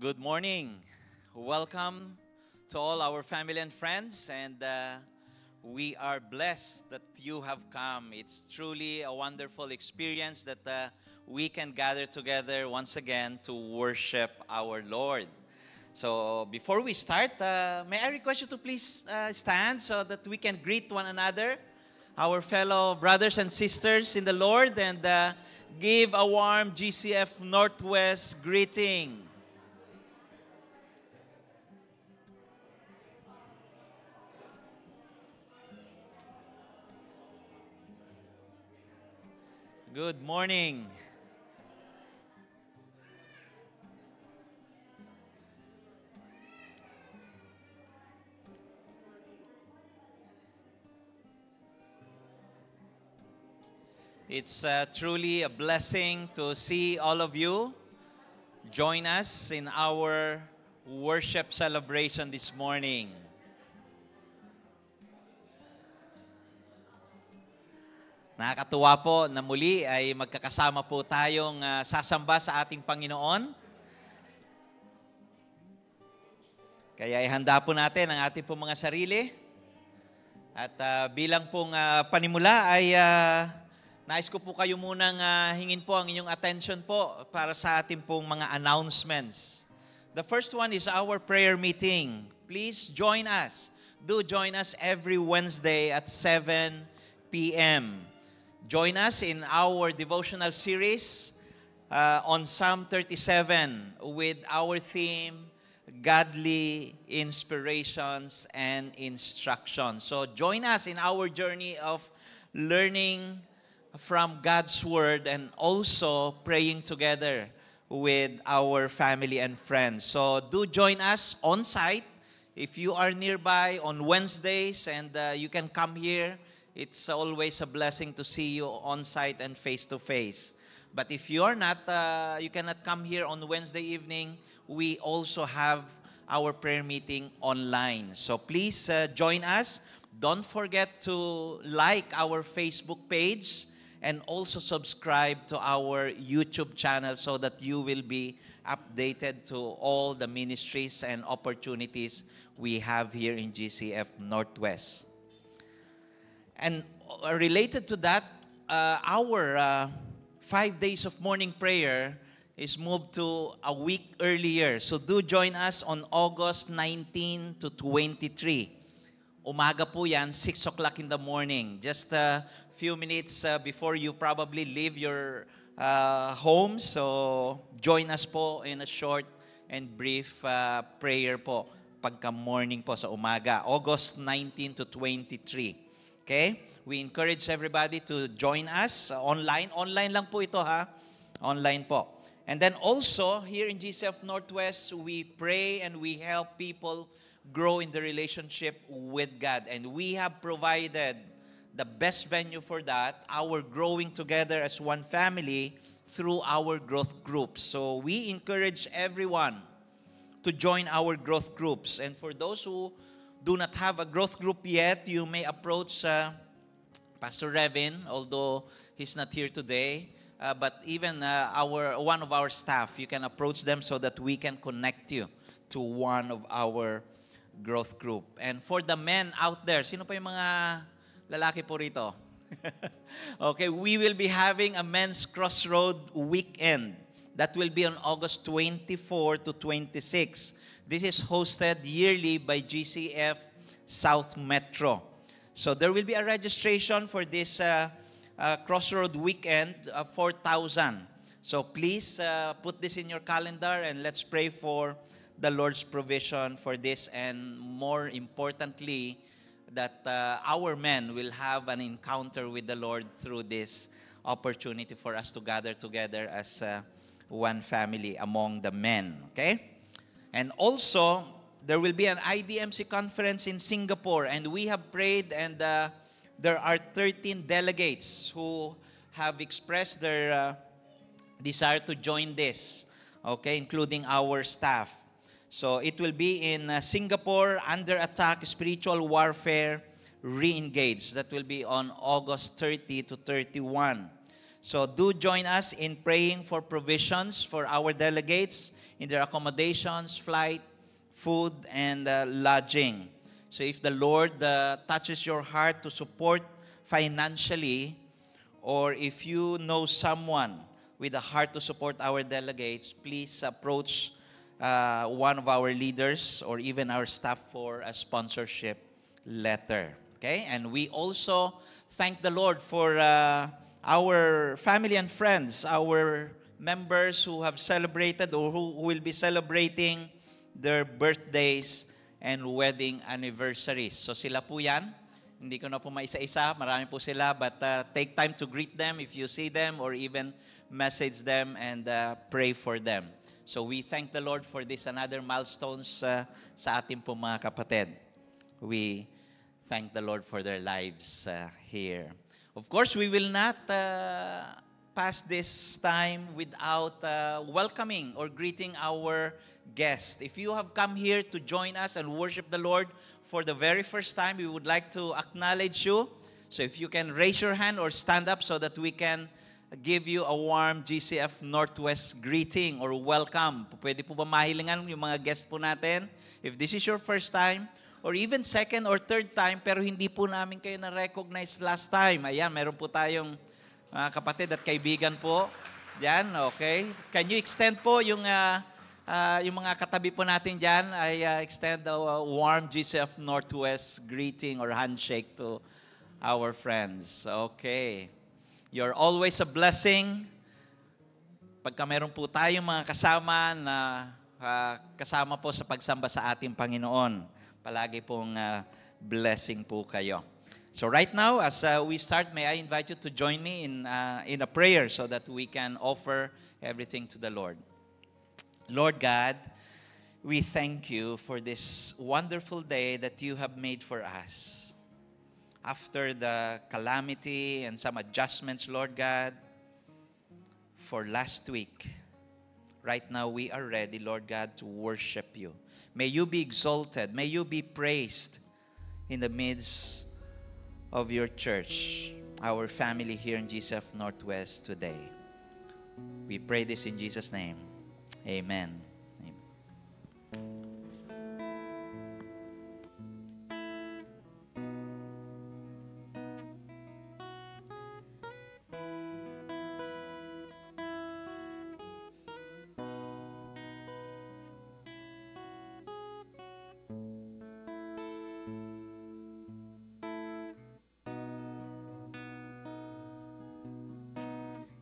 Good morning. Welcome to all our family and friends, and we are blessed that you have come. It's truly a wonderful experience that we can gather together once again to worship our Lord. So before we start, may I request you to please stand so that we can greet one another, our fellow brothers and sisters in the Lord, and give a warm GCF Northwest greeting. Good morning. It's truly a blessing to see all of you join us in our worship celebration this morning. Nakakatuwa po na muli ay magkakasama po tayong sasamba sa ating Panginoon. Kaya ihanda po natin ang ating pong mga sarili. At bilang pong panimula ay nais ko po kayo munang hingin po ang inyong attention po para sa ating pong mga announcements. The first one is our prayer meeting. Please join us. Do join us every Wednesday at 7 p.m. Join us in our devotional series on Psalm 37 with our theme, Godly Inspirations and Instructions. So join us in our journey of learning from God's Word and also praying together with our family and friends. So do join us on site if you are nearby on Wednesdays, and you can come here. It's always a blessing to see you on site and face to face. But if you are not, you cannot come here on Wednesday evening, we also have our prayer meeting online. So please join us. Don't forget to like our Facebook page and also subscribe to our YouTube channel so that you will be updated to all the ministries and opportunities we have here in GCF Northwest. And related to that, our 5 days of morning prayer is moved to a week earlier. So do join us on August 19 to 23. Umaga po yan, 6 o'clock in the morning. Just a few minutes before you probably leave your home. So join us po in a short and brief prayer po pagka morning po sa umaga. August 19 to 23. Okay? We encourage everybody to join us online. Online lang po ito ha. Online po. And then also, here in GCF Northwest, we pray and we help people grow in the relationship with God. And we have provided the best venue for that, our growing together as one family through our growth groups. So we encourage everyone to join our growth groups. And for those who do not have a growth group yet, you may approach Pastor Revin, although he's not here today. But even one of our staff, you can approach them so that we can connect you to one of our growth group. And for the men out there, sino pa yung mga lalaki po rito? Okay, we will be having a men's crossroad weekend. That will be on August 24 to 26. This is hosted yearly by GCF South Metro. So there will be a registration for this Crossroad Weekend, 4,000. So please put this in your calendar and let's pray for the Lord's provision for this, and more importantly, that our men will have an encounter with the Lord through this opportunity for us to gather together as one family among the men. Okay? And also, there will be an IDMC conference in Singapore, and we have prayed, and there are 13 delegates who have expressed their desire to join this, okay, including our staff. So it will be in Singapore, Under Attack, Spiritual Warfare, Re-engaged. That will be on August 30 to 31. So do join us in praying for provisions for our delegates in their accommodations, flight, food, and lodging. So if the Lord touches your heart to support financially, or if you know someone with a heart to support our delegates, please approach one of our leaders or even our staff for a sponsorship letter. Okay? And we also thank the Lord for our family and friends, our members who have celebrated or who will be celebrating their birthdays and wedding anniversaries. So sila po yan. Hindi ko na po maisa-isa. Marami po sila. But take time to greet them if you see them or even message them and pray for them. So we thank the Lord for this another milestones sa ating po mga kapatid. We thank the Lord for their lives here. Of course, we will not pass this time without welcoming or greeting our guest. If you have come here to join us and worship the Lord for the very first time, we would like to acknowledge you. So if you can raise your hand or stand up so that we can give you a warm GCF Northwest greeting or welcome. Pwede po ba mahilingan yung mga guest po natin? If this is your first time, or even second or third time, pero hindi po namin kayo na-recognize last time. Ayan, meron po tayong mga kapatid at kaibigan po. Yan, okay. Can you extend po yung mga katabi po natin dyan? I extend a warm GCF Northwest greeting or handshake to our friends. Okay. You're always a blessing. Pagka meron po tayong mga kasama na kasama po sa pagsamba sa ating Panginoon, palagi pong blessing po kayo. So right now, as we start, may I invite you to join me in a prayer so that we can offer everything to the Lord. Lord God, we thank you for this wonderful day that you have made for us. After the calamity and some adjustments, Lord God, for last week, right now we are ready, Lord God, to worship you. May you be exalted. May you be praised in the midst of your church, our family here in GCF Northwest today. We pray this in Jesus' name. Amen.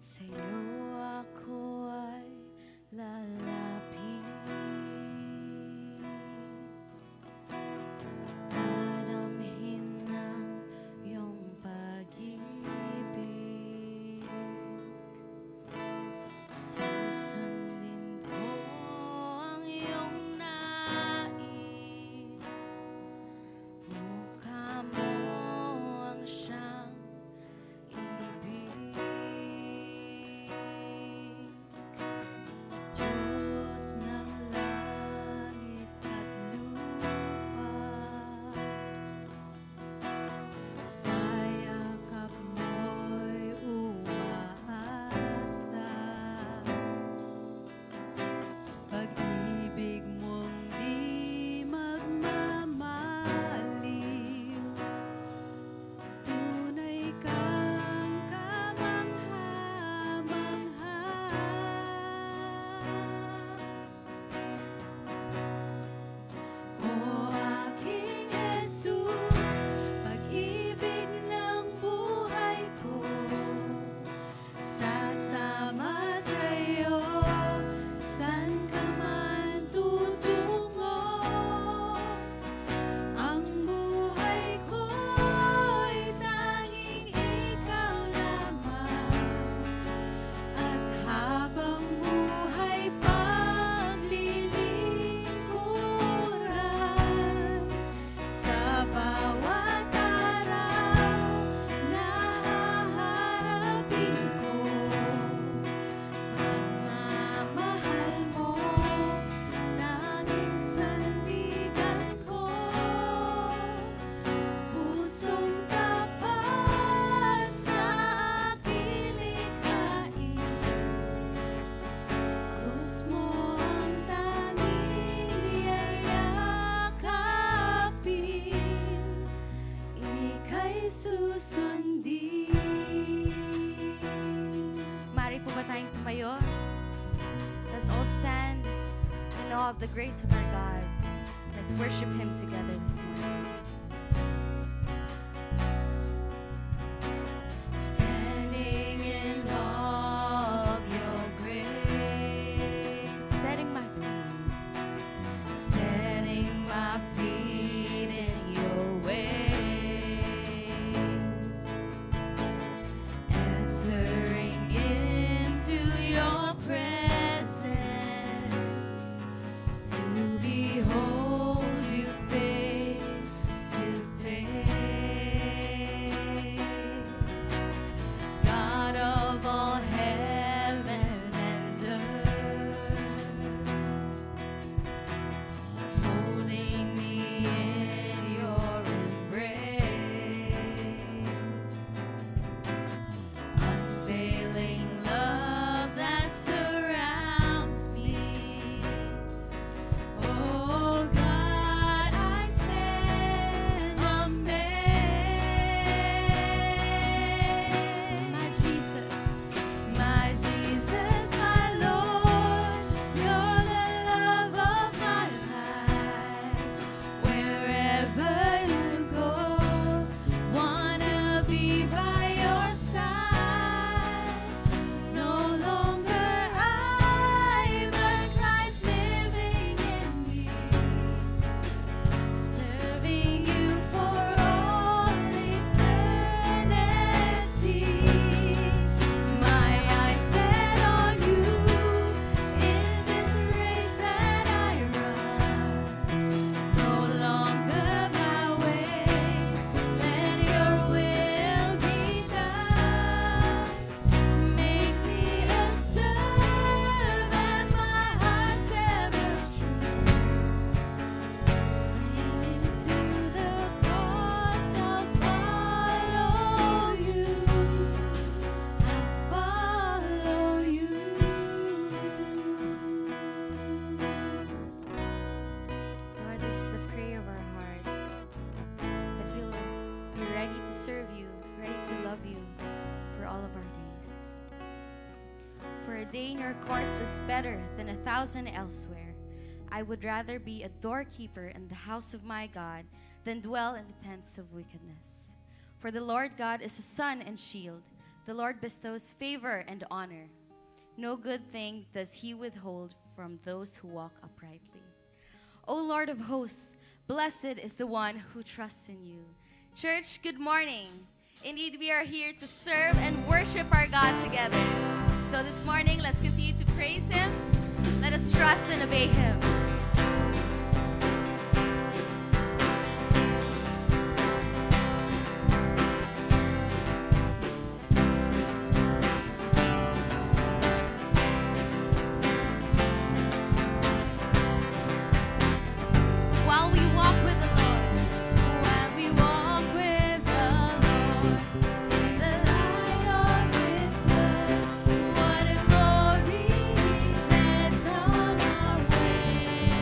Sa'yo ako ay lalapit. stand in awe of the grace of our God. Let's worship Him together this morning. Standing in awe of your grace, setting my feet in your ways, entering into your presence to behold you face to face. God of all heaven and earth, holding me in your embrace, unfailing love that surrounds me. Oh God, I stand amazed. My Jesus, my Jesus, my Lord, you're the love of my life. Wherever you go, wanna be by your side. No longer I, but Christ living in me, serving you for all eternity. My eyes set on you in this race that I run. No longer my ways, let your will be done. Make me a servant, my heart's ever true. Lean into the cross, I'll follow you. I'll follow you. Lord, this is the prayer of our hearts, that we'll be ready to serve you, ready to love you for all of our days. For a day in your courts is better than 1,000 elsewhere. I would rather be a doorkeeper in the house of my God than dwell in the tents of wickedness. For the Lord God is a sun and shield. The Lord bestows favor and honor. No good thing does he withhold from those who walk uprightly. O Lord of hosts, blessed is the one who trusts in you. Church, good morning. Indeed, we are here to serve and worship our God together. So this morning, let's continue to praise Him. Let us trust and obey Him. While we walk with the Lord, while we walk with the Lord, in the light of His word, what a glory He sheds on our way.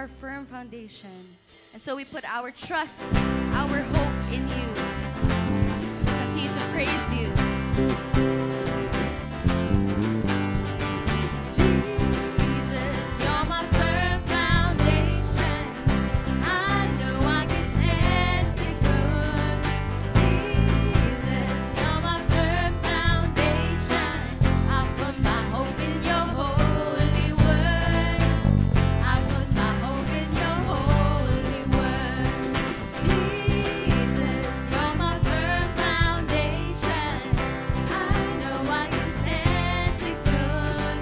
our firm foundation. And so we put our trust, our hope in you. We continue to praise you. Jesus, you're my firm foundation. I know I can stand secure. Jesus, you're my firm foundation. I put my hope in your holy word. I put my hope in your holy word. Jesus, you're my firm foundation. I know I can stand secure.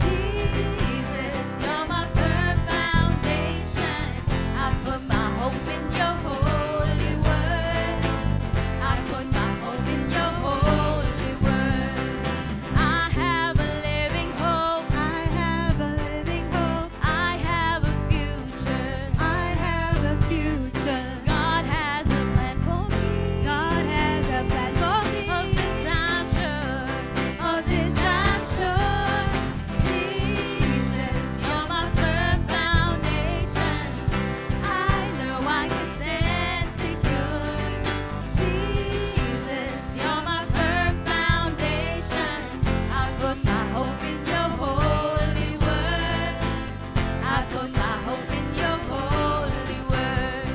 Jesus, you're my firm foundation. I put my hope in your holy word. I put my hope in your holy word. I have a living hope. I have a living hope. I have a future. I have a future. God has a plan for me. God has a plan for me. Of this I'm sure. Of this I'm sure. Jesus, you're my firm foundation. I know I can stand secure. Jesus, you're my firm foundation. I put my hope in your holy word. I put my hope in your holy word.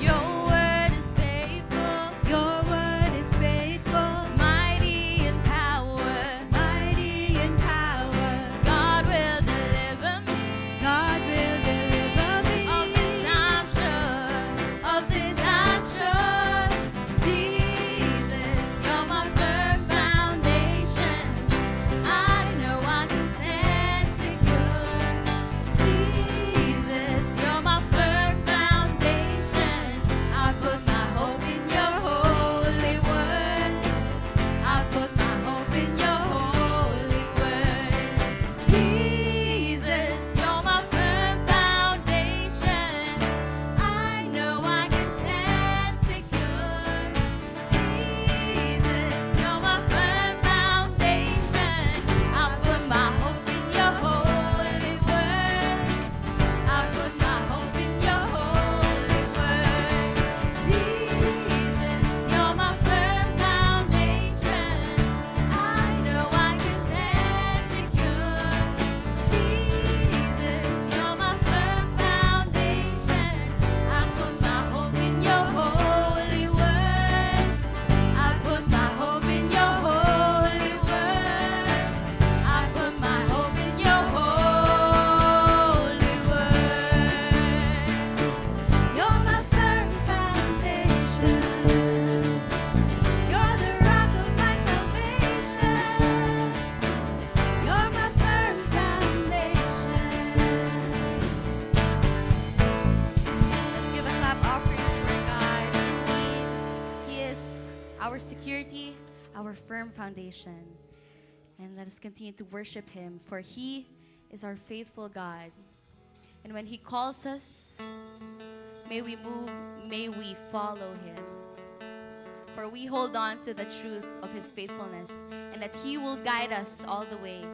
Your word is faithful. Your word is faithful. Mighty in power. Mighty in power. God will deliver me. God will deliver me. Of this I'm sure. Of this I'm sure. Jesus, you're my firm foundation. I know I can stand secure. Jesus, you're my firm foundation. I put my hope in your holy word. I put my hope in your holy word. Jesus, you're my firm foundation. I know I can stand secure. Jesus, you're my firm foundation. I put my hope in your holy word. I put my hope in your holy word. Jesus, you're my firm foundation. I know I can stand secure. Jesus, you're my firm foundation. I put my hope in your holy word. I put my hope in your holy word. I put my hope in your holy word. You're my firm foundation. You're the rock of my salvation. You're my firm foundation. Let's give a clap offering for God. Indeed, He is our security, our firm foundation. And let us continue to worship Him, for He is our faithful God. And when He calls us, may we move, may we follow Him. For we hold on to the truth of His faithfulness, and that He will guide us all the way,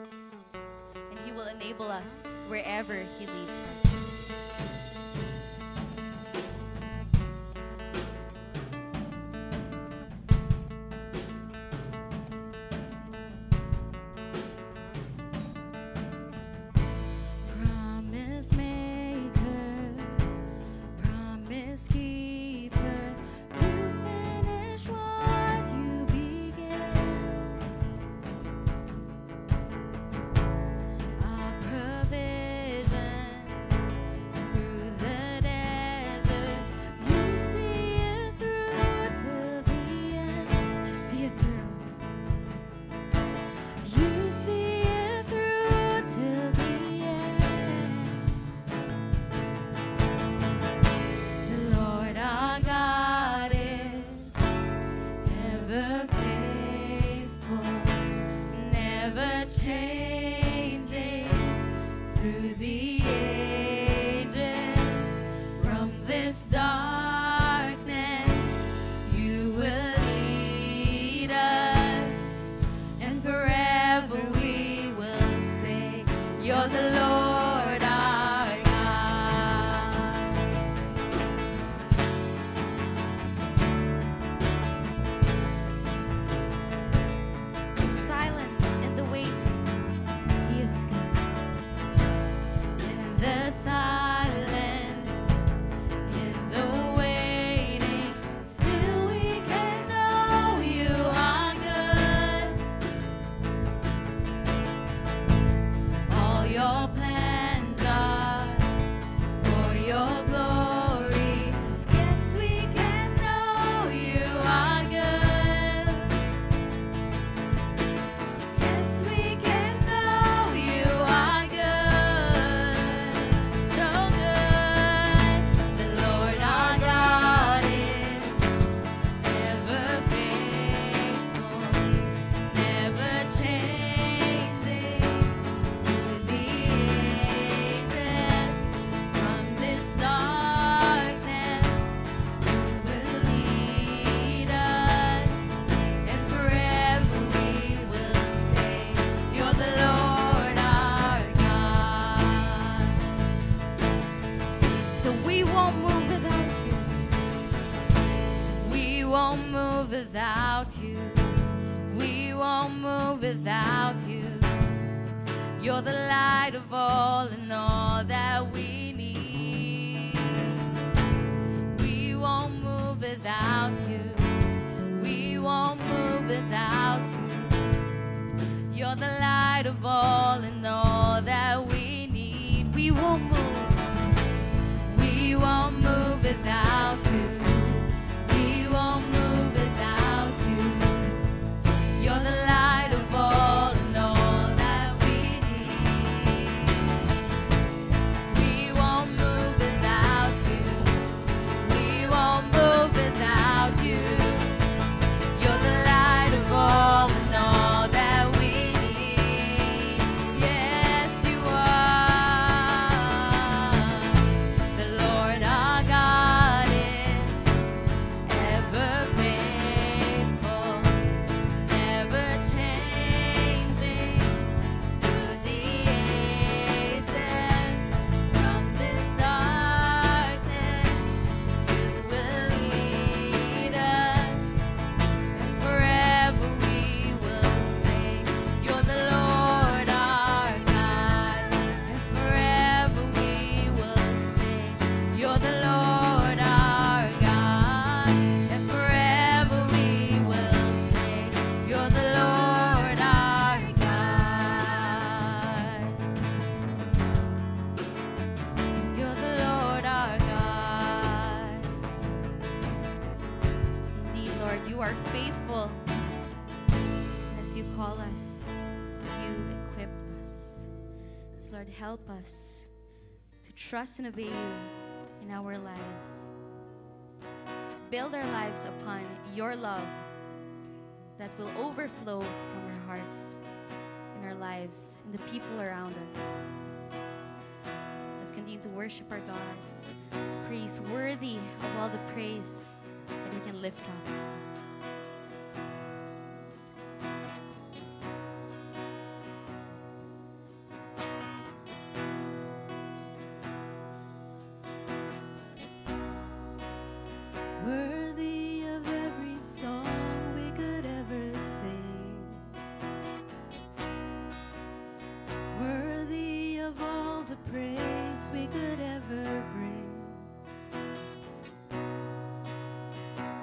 and He will enable us wherever He leads us. Promise maker, promise keeper, you finish what you began. Our provision through the desert, you see it through till the end. You see it through. You see it through till the end. The Lord our God is ever faithful, never changing through the ages. From this darkness, you will lead us, and forever we will say, You're the Lord our God. without you. We won't move without you. You're the light of all and all that we need. We won't move without you. We won't move without you. You're the light of all and all that we need. We won't move. We won't move without you. We won't move without you. You're the light of all and all that we need. We won't move without you. We won't move without you. You're the light of all and all that we need. Yes, you are. The Lord our God is ever faithful, never changing through the ages. From this darkness, you will lead us, and forever we will say, You're the Lord our God. And forever we will say, You're the Lord our God. And forever we will say, You're the Lord our God. You're the Lord our God. Indeed, Lord, you are faithful. As you call us, you equip us. So, Lord, help us to trust and obey you in our lives. Build our lives upon your love that will overflow from our hearts, in our lives, in the people around us. Let's continue to worship our God, for He's worthy of all the praise that we can lift up. Worthy of every song we could ever sing. Worthy of all the praise we could ever bring.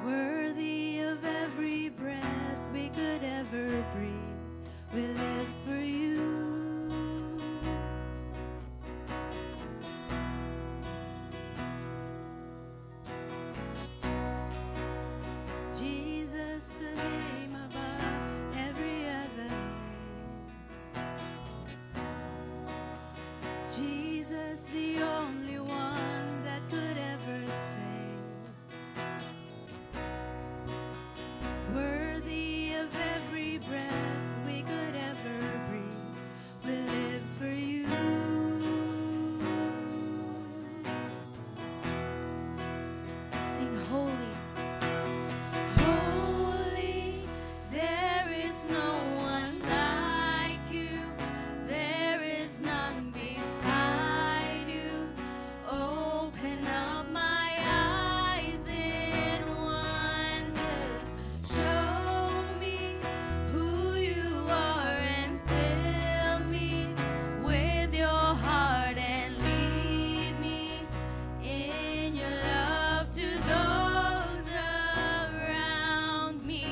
Worthy of every breath we could ever breathe. We live for you. Jesus, the name above every other name. Jesus, the only one that could ever save. Worthy of every breath we could ever breathe. We live for you. Sing holy. Holy, there is no one like you. There is none beside you. Open up my eyes in wonder. Show me who you are and fill me with your heart and lead me in your love to those around me.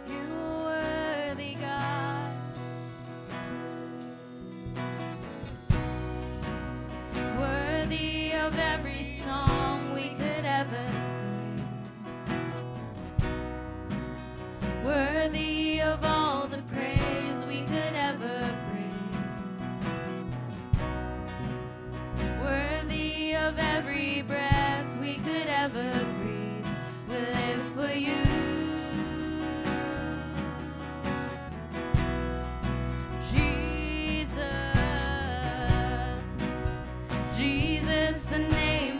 You are worthy, God. Worthy of every song we could ever sing. Worthy of all the praise we could ever bring. Worthy of every breath we could ever breathe. We live for you. Jesus, Jesus, the name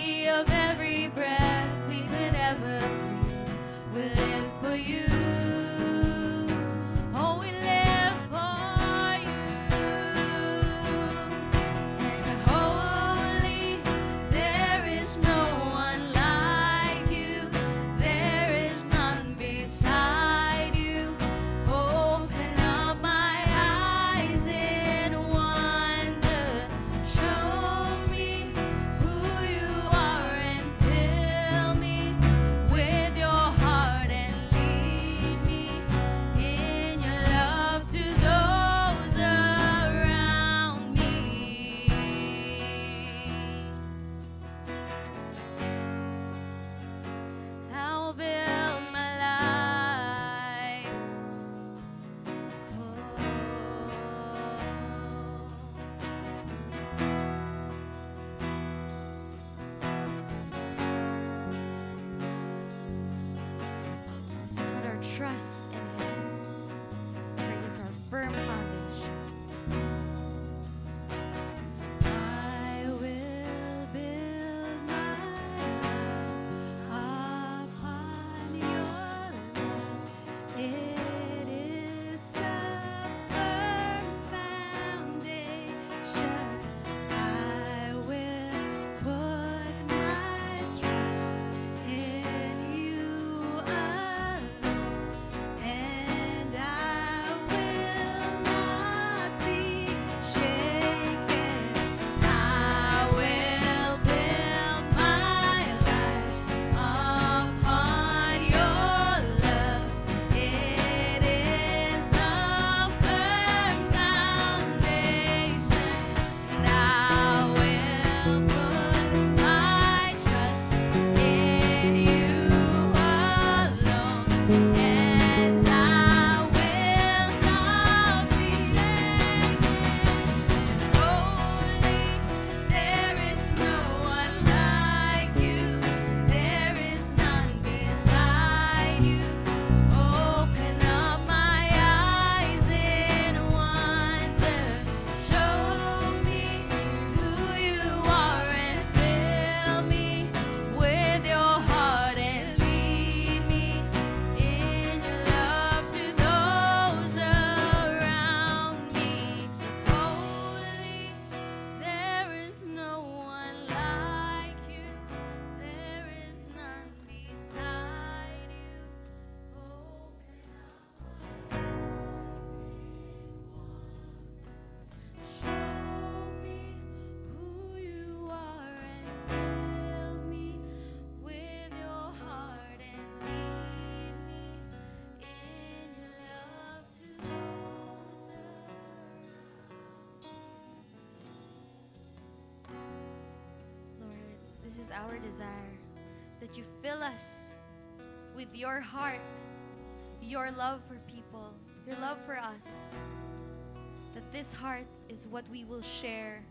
worthy of every breath we could ever breathe. We live for you. Oh, we live for you. And holy, there is no one like you. There is none beside you. Open up my eyes in wonder. Show me who you are and fill me with your heart and lead me in your love to those around me. I'll build my life. Let's put our trust in Him, for He is our firm foundation. I will build my life upon your love. It is a firm foundation. I will put my trust in you alone, and I will not be shaken. I will build my life upon your love. It is a firm foundation, and I will put my trust in you alone, and I will not be shaken. Holy, there is no one like you. There is none beside you. Open up my eyes in wonder. Show me who you are and fill me with your heart and lead me in your love to those around me. Holy, there is no one like you. There is none beside you. Show me who you are and fill me with your heart and lead me in your love to those around. Lord, this is our desire, that you fill us with your heart, your love for people, your love for us. That this heart is what we will share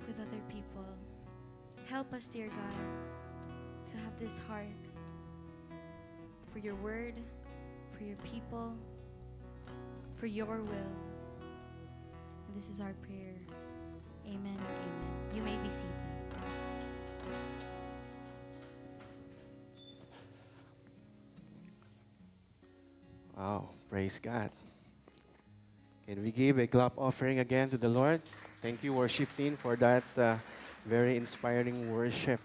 with other people. Help us, dear God, to have this heart for your word, for your people, for your will. And this is our prayer. Amen and amen. You may be seated. Wow, praise God. Can we give a clap offering again to the Lord? Thank you, worship team, for that very inspiring worship.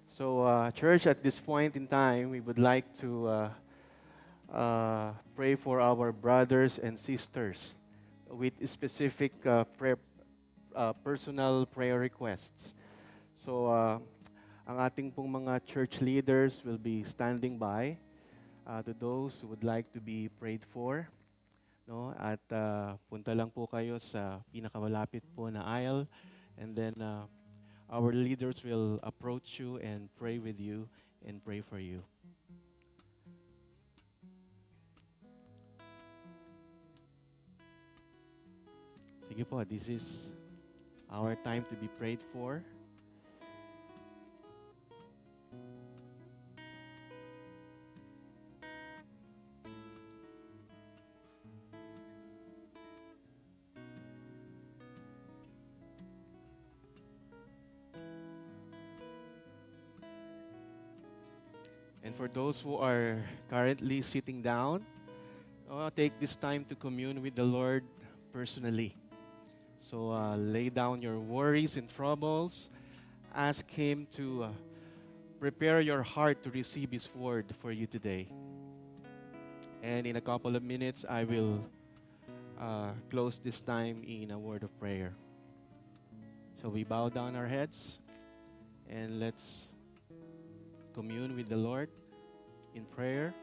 So, church, at this point in time, we would like to pray for our brothers and sisters with specific personal prayer requests. So, ang ating pong mga church leaders will be standing by to those who would like to be prayed for. No? At punta lang po kayo sa pinakamalapit po na aisle, and then our leaders will approach you and pray with you and pray for you. Sige po, this is our time to be prayed for. And for those who are currently sitting down, take this time to commune with the Lord personally. So lay down your worries and troubles. Ask Him to prepare your heart to receive His word for you today. And in a couple of minutes, I will close this time in a word of prayer. So we bow down our heads and let's commune with the Lord in prayer.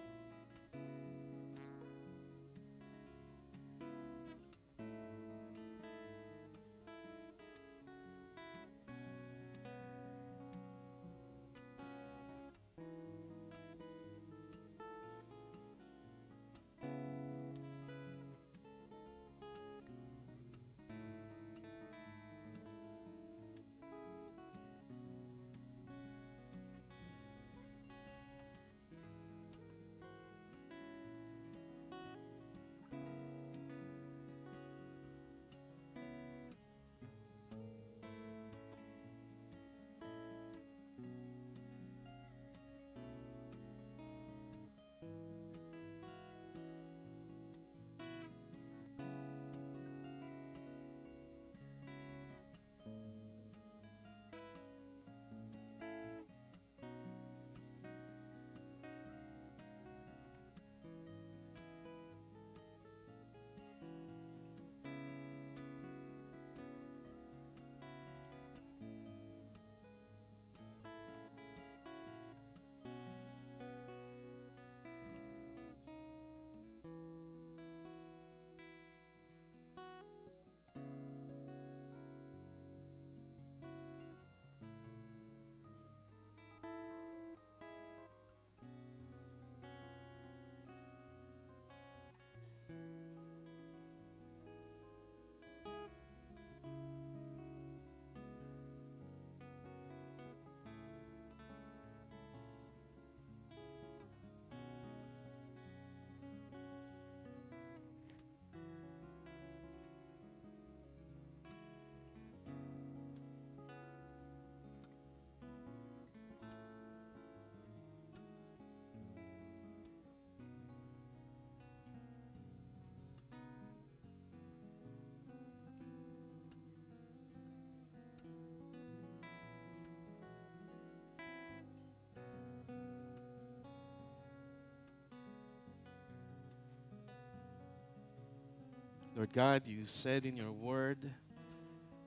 Lord God, you said in your word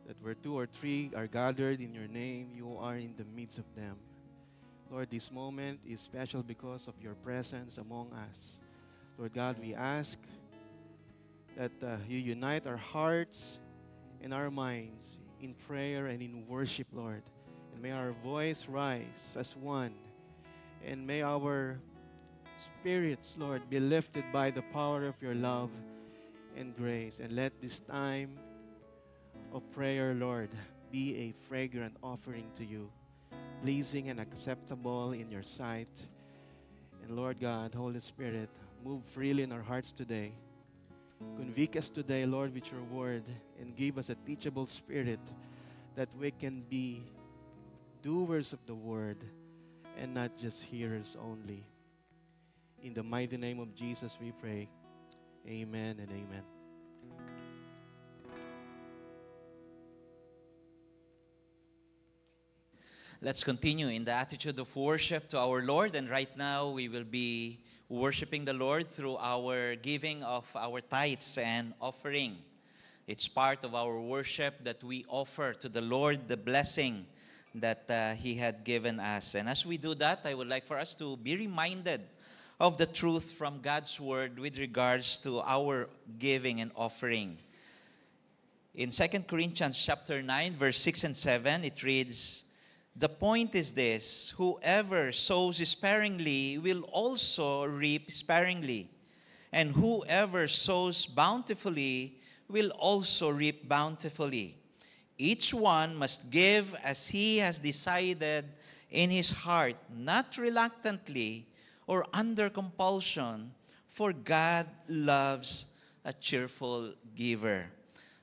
that where two or three are gathered in your name, you are in the midst of them. Lord, this moment is special because of your presence among us. Lord God, we ask that you unite our hearts and our minds in prayer and in worship, Lord. And may our voice rise as one. And may our spirits, Lord, be lifted by the power of your love and grace. And let this time of prayer, Lord, be a fragrant offering to you, pleasing and acceptable in your sight. And Lord God, Holy Spirit, move freely in our hearts today. Convict us today, Lord, with your word, and give us a teachable spirit that we can be doers of the word and not just hearers only. In the mighty name of Jesus we pray. Amen and amen. Let's continue in the attitude of worship to our Lord. And right now, we will be worshiping the Lord through our giving of our tithes and offering. It's part of our worship that we offer to the Lord the blessing that He had given us. And as we do that, I would like for us to be reminded of the truth from God's Word with regards to our giving and offering. In 2 Corinthians chapter 9, verse 6 and 7, it reads, "The point is this, whoever sows sparingly will also reap sparingly, and whoever sows bountifully will also reap bountifully. Each one must give as he has decided in his heart, not reluctantly or under compulsion, for God loves a cheerful giver."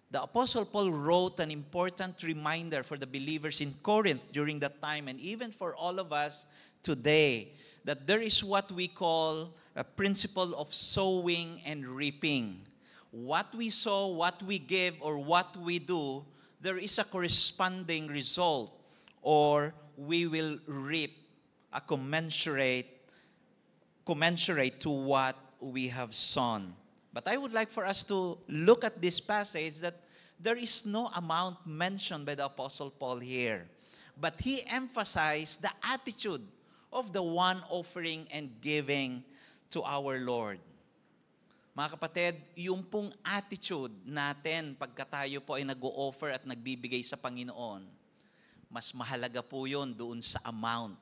The Apostle Paul wrote an important reminder for the believers in Corinth during that time, and even for all of us today that there is what we call a principle of sowing and reaping. What we sow, what we give, or what we do, there is a corresponding result, or we will reap a commensurate to what we have sown. But I would like for us to look at this passage that there is no amount mentioned by the Apostle Paul here. But he emphasized the attitude of the one offering and giving to our Lord. Mga kapatid, yung pong attitude natin pagka tayo po ay nag-o-offer at nagbibigay sa Panginoon, mas mahalaga po yun doon sa amount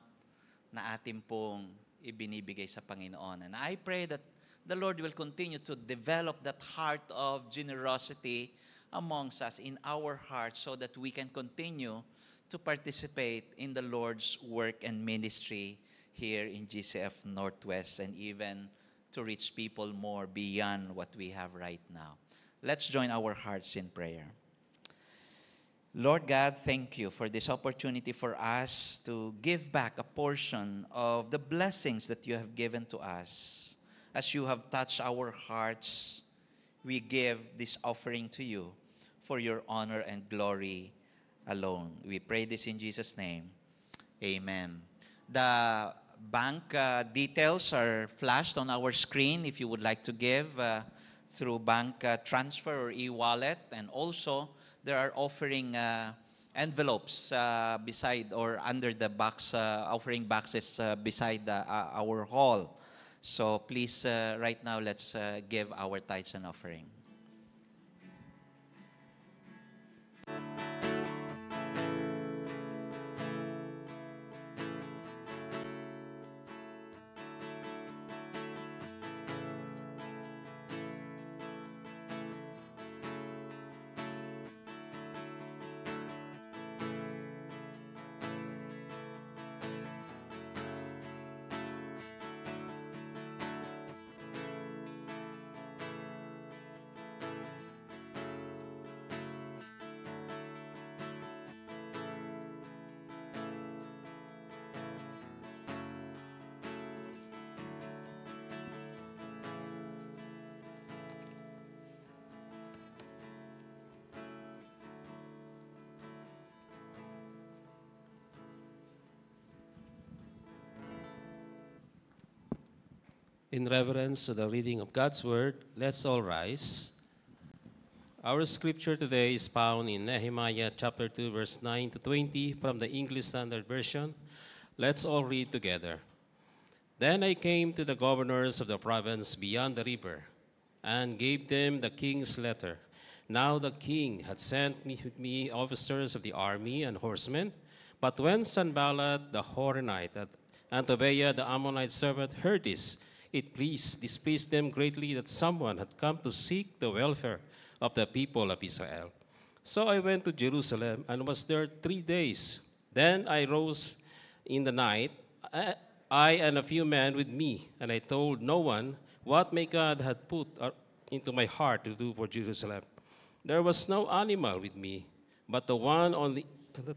na atin pong ibinibigay sa Panginoon. And I pray that the Lord will continue to develop that heart of generosity amongst us in our hearts so that we can continue to participate in the Lord's work and ministry here in GCF Northwest, and even to reach people more beyond what we have right now. Let's join our hearts in prayer. Lord God, thank you for this opportunity for us to give back a portion of the blessings that you have given to us. As you have touched our hearts, we give this offering to you for your honor and glory alone. We pray this in Jesus' name. Amen. The bank details are flashed on our screen if you would like to give through bank transfer or e-wallet. And also, there are offering envelopes beside or under the box, offering boxes beside our hall. So please, right now, let's give our tithes and offering. In reverence to the reading of God's Word, let's all rise. Our scripture today is found in Nehemiah chapter 2, verse 9 to 20 from the English Standard Version. Let's all read together. Then I came to the governors of the province beyond the river and gave them the king's letter. Now the king had sent with me officers of the army and horsemen. But when Sanballat the Horonite and Tobiah the Ammonite servant heard this, it displeased them greatly that someone had come to seek the welfare of the people of Israel. So I went to Jerusalem and was there 3 days. Then I rose in the night, I and a few men with me, and I told no one what my God had put into my heart to do for Jerusalem. There was no animal with me, but the one on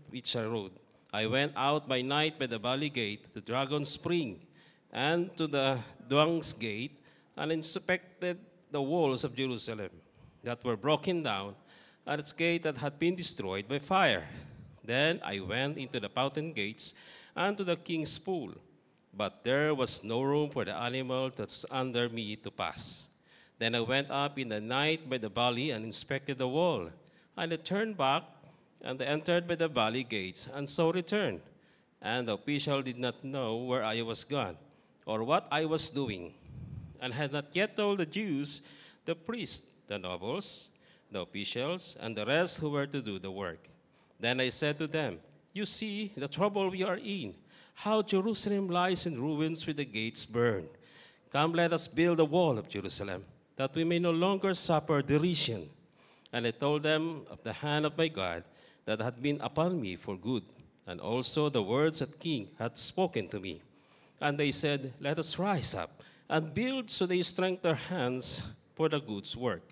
which I rode. I went out by night by the valley gate to Dragon Spring and to the Dwang's gate, and inspected the walls of Jerusalem that were broken down, and its gate that had been destroyed by fire. Then I went into the fountain gates and to the king's pool, but there was no room for the animal that's under me to pass. Then I went up in the night by the valley and inspected the wall, and I turned back and entered by the valley gates, and so returned. And the official did not know where I was gone, or what I was doing, and had not yet told the Jews, the priests, the nobles, the officials, and the rest who were to do the work. Then I said to them, you see the trouble we are in, how Jerusalem lies in ruins with the gates burned. Come, let us build a wall of Jerusalem, that we may no longer suffer derision. And I told them of the hand of my God that had been upon me for good, and also the words that king had spoken to me. And they said, let us rise up and build. So they strengthened their hands for the good work.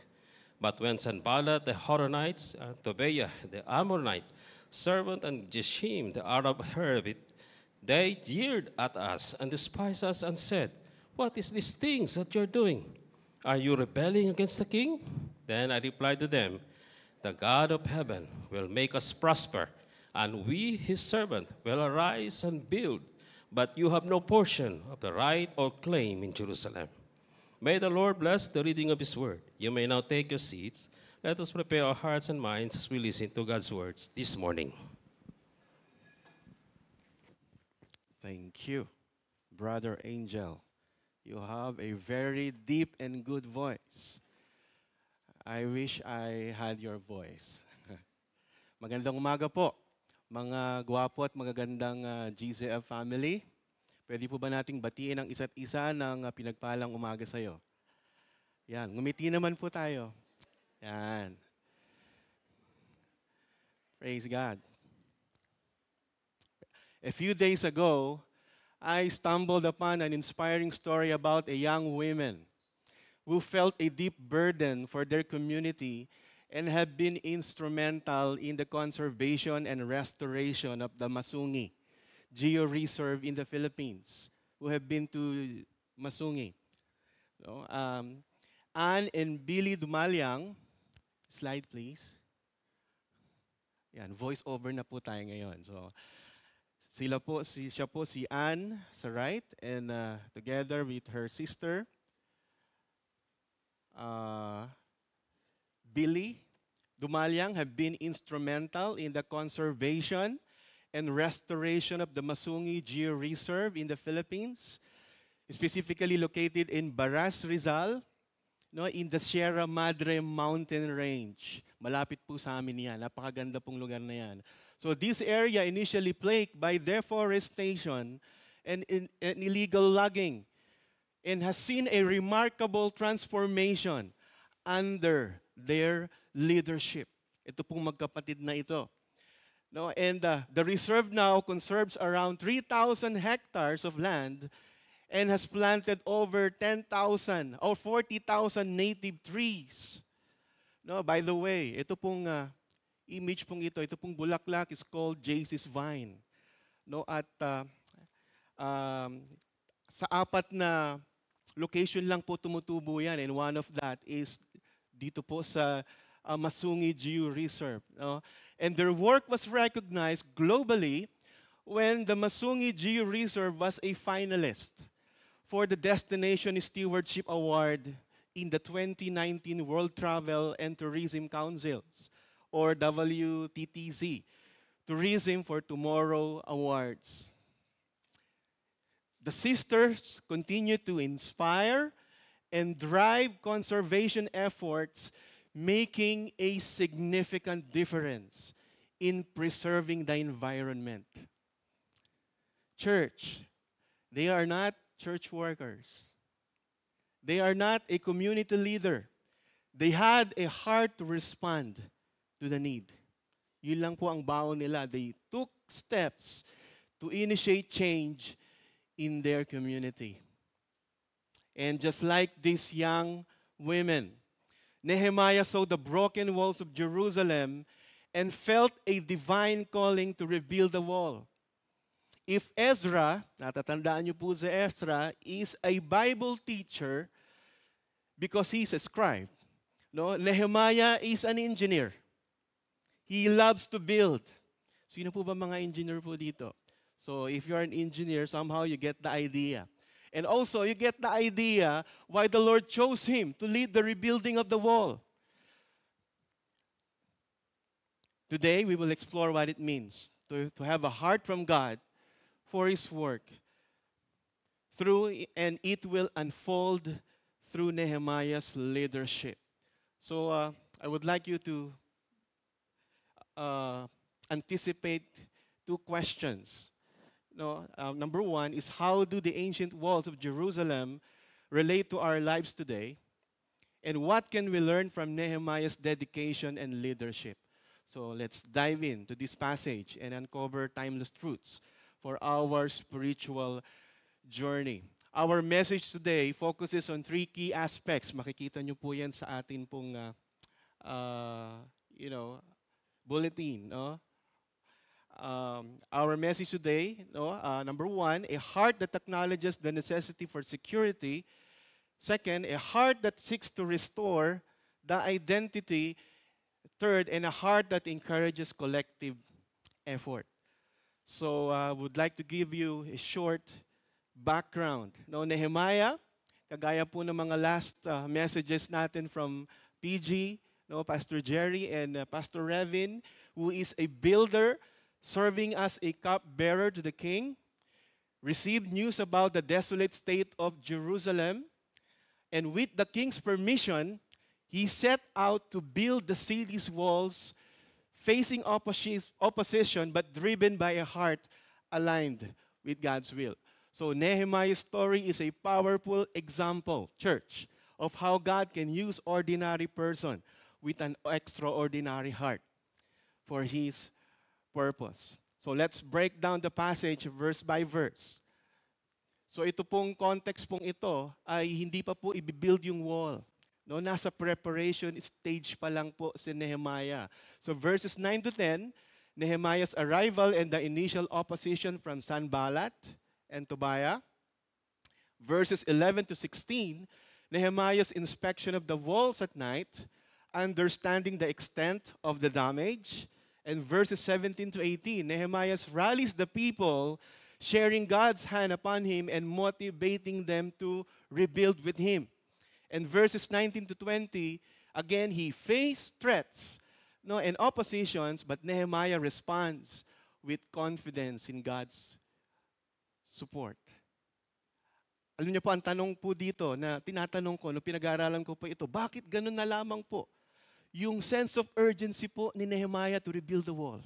But when Sanballat the Horonites, and Tobiah the Ammonite servant, and Geshem the Arab heard of it, They jeered at us and despised us and said, "What is these things that you're doing? Are you rebelling against the king?" Then I replied to them, "The God of heaven will make us prosper, and we, his servant, will arise and build. But you have no portion of the right or claim in Jerusalem." May the Lord bless the reading of his word. You may now take your seats. Let us prepare our hearts and minds as we listen to God's words this morning. Thank you, Brother Angel. You have a very deep and good voice. I wish I had your voice. Magandang umaga po, mga gwapo at magagandang GCF family. Pwede po ba nating batiin ang isa't isa ng pinagpalang umaga sa'yo? Yan, ngumiti naman po tayo. Yan. Praise God. A few days ago, I stumbled upon an inspiring story about a young woman who felt a deep burden for their community and have been instrumental in the conservation and restoration of the Masungi Geo Reserve in the Philippines. Who have been to Masungi? No? Anne and Billy Dumalyang, slide please. Yan, voice over na po tayo ngayon. So, siya po si Anne sa right, and together with her sister, Billy Dumalyang, have been instrumental in the conservation and restoration of the Masungi Geo Reserve in the Philippines, specifically located in Baras, Rizal, no, in the Sierra Madre Mountain Range. Malapit po sa amin yan. Napakaganda pong lugar na yan. So this area initially plagued by deforestation and illegal logging, and has seen a remarkable transformation under their leadership. Ito pong magkapatid na ito. No, and the reserve now conserves around 3,000 hectares of land and has planted over 10,000 or 40,000 native trees. No, by the way, ito pong image pong ito pong bulaklak is called JC's Vine. No, at sa apat na location lang po tumutubo yan, and one of that is dito po sa Masungi Geo Reserve. No? And their work was recognized globally when the Masungi Geo Reserve was a finalist for the Destination Stewardship Award in the 2019 World Travel and Tourism Councils, or WTTC, Tourism for Tomorrow Awards. The sisters continue to inspire and drive conservation efforts, making a significant difference in preserving the environment. Church, they are not church workers. They are not a community leader. They had a heart to respond to the need. Yun lang po ang baon nila. They took steps to initiate change in their community. And just like these young women, Nehemiah saw the broken walls of Jerusalem and felt a divine calling to rebuild the wall. If Ezra, natatandaan niyo po si Ezra, is a Bible teacher because he's a scribe, no? Nehemiah is an engineer. He loves to build. Sino po ba mga engineer po dito? So if you're an engineer, somehow you get the idea. And also, you get the idea why the Lord chose him to lead the rebuilding of the wall. Today, we will explore what it means to have a heart from God for his work. And it will unfold through Nehemiah's leadership. So, I would like you to anticipate two questions. No, number one is, how do the ancient walls of Jerusalem relate to our lives today? And what can we learn from Nehemiah's dedication and leadership? So let's dive into this passage and uncover timeless truths for our spiritual journey. Our message today focuses on three key aspects. Makikita nyo po yan sa atin pong bulletin. No? our message today, no, number one, a heart that acknowledges the necessity for security. Second, a heart that seeks to restore the identity. Third, and a heart that encourages collective effort. So I would like to give you a short background. No, Nehemiah, kagaya po ng mga last messages natin from PG, no, Pastor Jerry and Pastor Revin, who is a builder serving as a cupbearer to the king, received news about the desolate state of Jerusalem, and with the king's permission, he set out to build the city's walls, facing opposition but driven by a heart aligned with God's will. So Nehemiah's story is a powerful example, church, of how God can use ordinary person with an extraordinary heart for His purpose. So let's break down the passage verse by verse. So ito pong context pong ito ay hindi pa po i-build yung wall. No, nasa preparation stage pa lang po si Nehemiah. So verses 9 to 10, Nehemiah's arrival and the initial opposition from Sanballat and Tobiah. Verses 11 to 16, Nehemiah's inspection of the walls at night, understanding the extent of the damage. And verses 17 to 18, Nehemiah rallies the people, sharing God's hand upon him and motivating them to rebuild with him. And verses 19 to 20, again, he faced threats, no, and oppositions, but Nehemiah responds with confidence in God's support. Alam niyo po, ang tanong po dito na tinatanong ko, no, pinag-aaralan ko po ito, bakit ganun na lamang po? Yung sense of urgency po ni Nehemiah to rebuild the wall.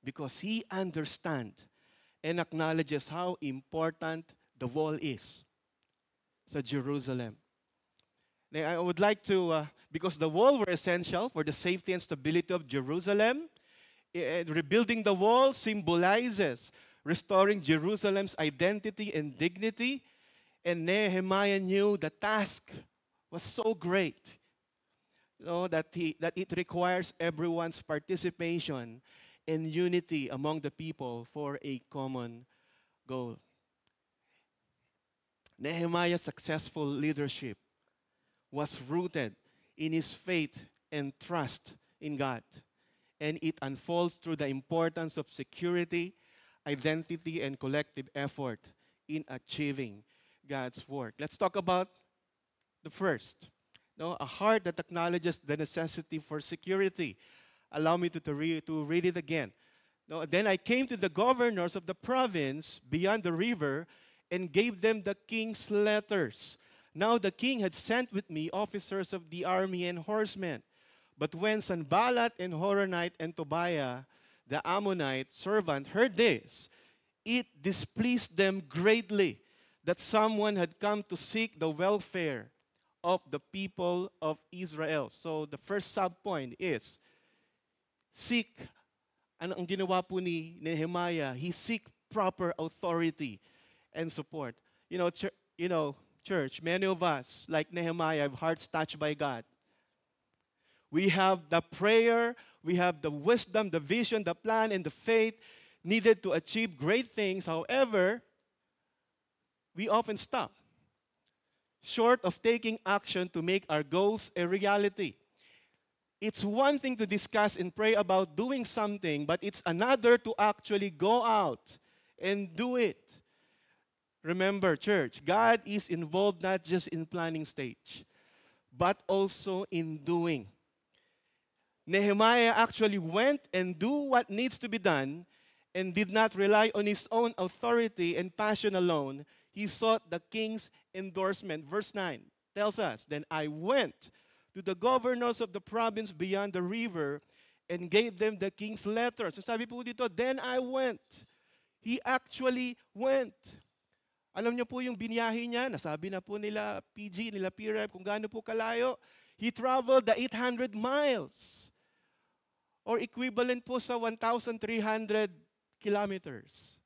Because he understands and acknowledges how important the wall is sa Jerusalem. Now, I would like to, because the wall were essential for the safety and stability of Jerusalem, rebuilding the wall symbolizes restoring Jerusalem's identity and dignity, and Nehemiah knew the task was so great, you know, that it requires everyone's participation and unity among the people for a common goal. Nehemiah's successful leadership was rooted in his faith and trust in God. And it unfolds through the importance of security, identity, and collective effort in achieving God's work. Let's talk about the first. No, a heart that acknowledges the necessity for security. Allow me to read it again. No, then I came to the governors of the province beyond the river and gave them the king's letters. Now the king had sent with me officers of the army and horsemen. But when Sanballat and Horonite and Tobiah, the Ammonite servant, heard this, it displeased them greatly that someone had come to seek the welfare of the people of Israel. So the first sub-point is, seek, ano ang ginawa po ni Nehemiah? He seek proper authority and support. You know, church, many of us, like Nehemiah, have hearts touched by God. We have the prayer, we have the wisdom, the vision, the plan, and the faith needed to achieve great things. However, we often stop short of taking action to make our goals a reality. It's one thing to discuss and pray about doing something, but it's another to actually go out and do it. Remember, church, God is involved not just in planning stage, but also in doing. Nehemiah actually went and do what needs to be done and did not rely on his own authority and passion alone. He sought the king's endorsement. Verse 9 tells us, then I went to the governors of the province beyond the river and gave them the king's letter. So sabi po dito, then I went. He actually went. Alam niyo po yung binyahe niya, nasabi na po nila PG, nila PREP, kung gaano po kalayo. He traveled the 800 miles. Or equivalent po sa 1,300 kilometers.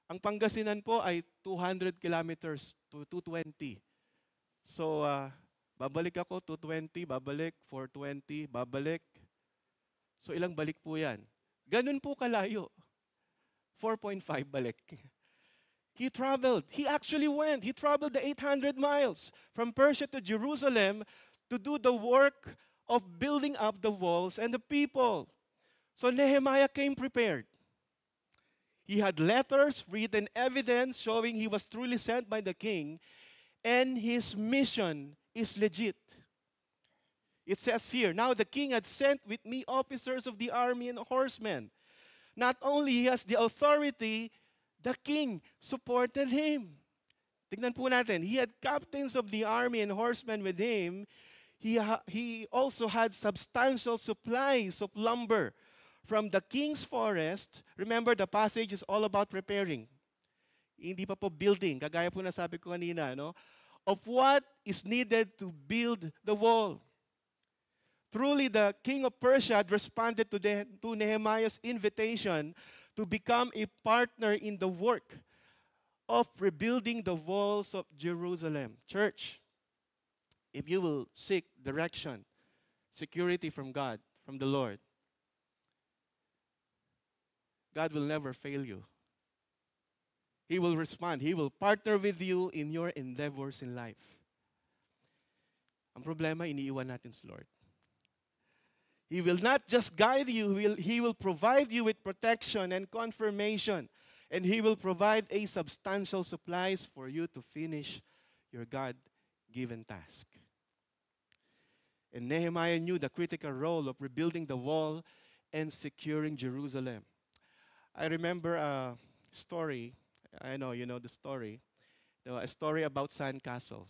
Ang Pangasinan po ay 200 kilometers to 220. So, babalik ako, 220, babalik, 420, babalik. So, ilang balik po yan? Ganun po kalayo. 4.5 balik. He traveled. He actually went. He traveled the 800 miles from Persia to Jerusalem to do the work of building up the walls and the people. So Nehemiah came prepared. He had letters, written evidence showing he was truly sent by the king, and his mission is legit. It says here, now the king had sent with me officers of the army and horsemen. Not only he has the authority, the king supported him. Tignan po natin, he had captains of the army and horsemen with him. He also had substantial supplies of lumber from the king's forest. Remember, the passage is all about preparing. Hindi pa po building, kagaya po na sabi ko kanina, no? Of what is needed to build the wall. Truly, the king of Persia had responded to Nehemiah's invitation to become a partner in the work of rebuilding the walls of Jerusalem. Church, if you will seek direction, security from God, from the Lord, God will never fail you. He will respond. He will partner with you in your endeavors in life. Ang problema, iniiwan natin si Lord. He will not just guide you, He will provide you with protection and confirmation. And He will provide a substantial supplies for you to finish your God-given task. And Nehemiah knew the critical role of rebuilding the wall and securing Jerusalem. I remember a story. I know you know the story. A story about sandcastle.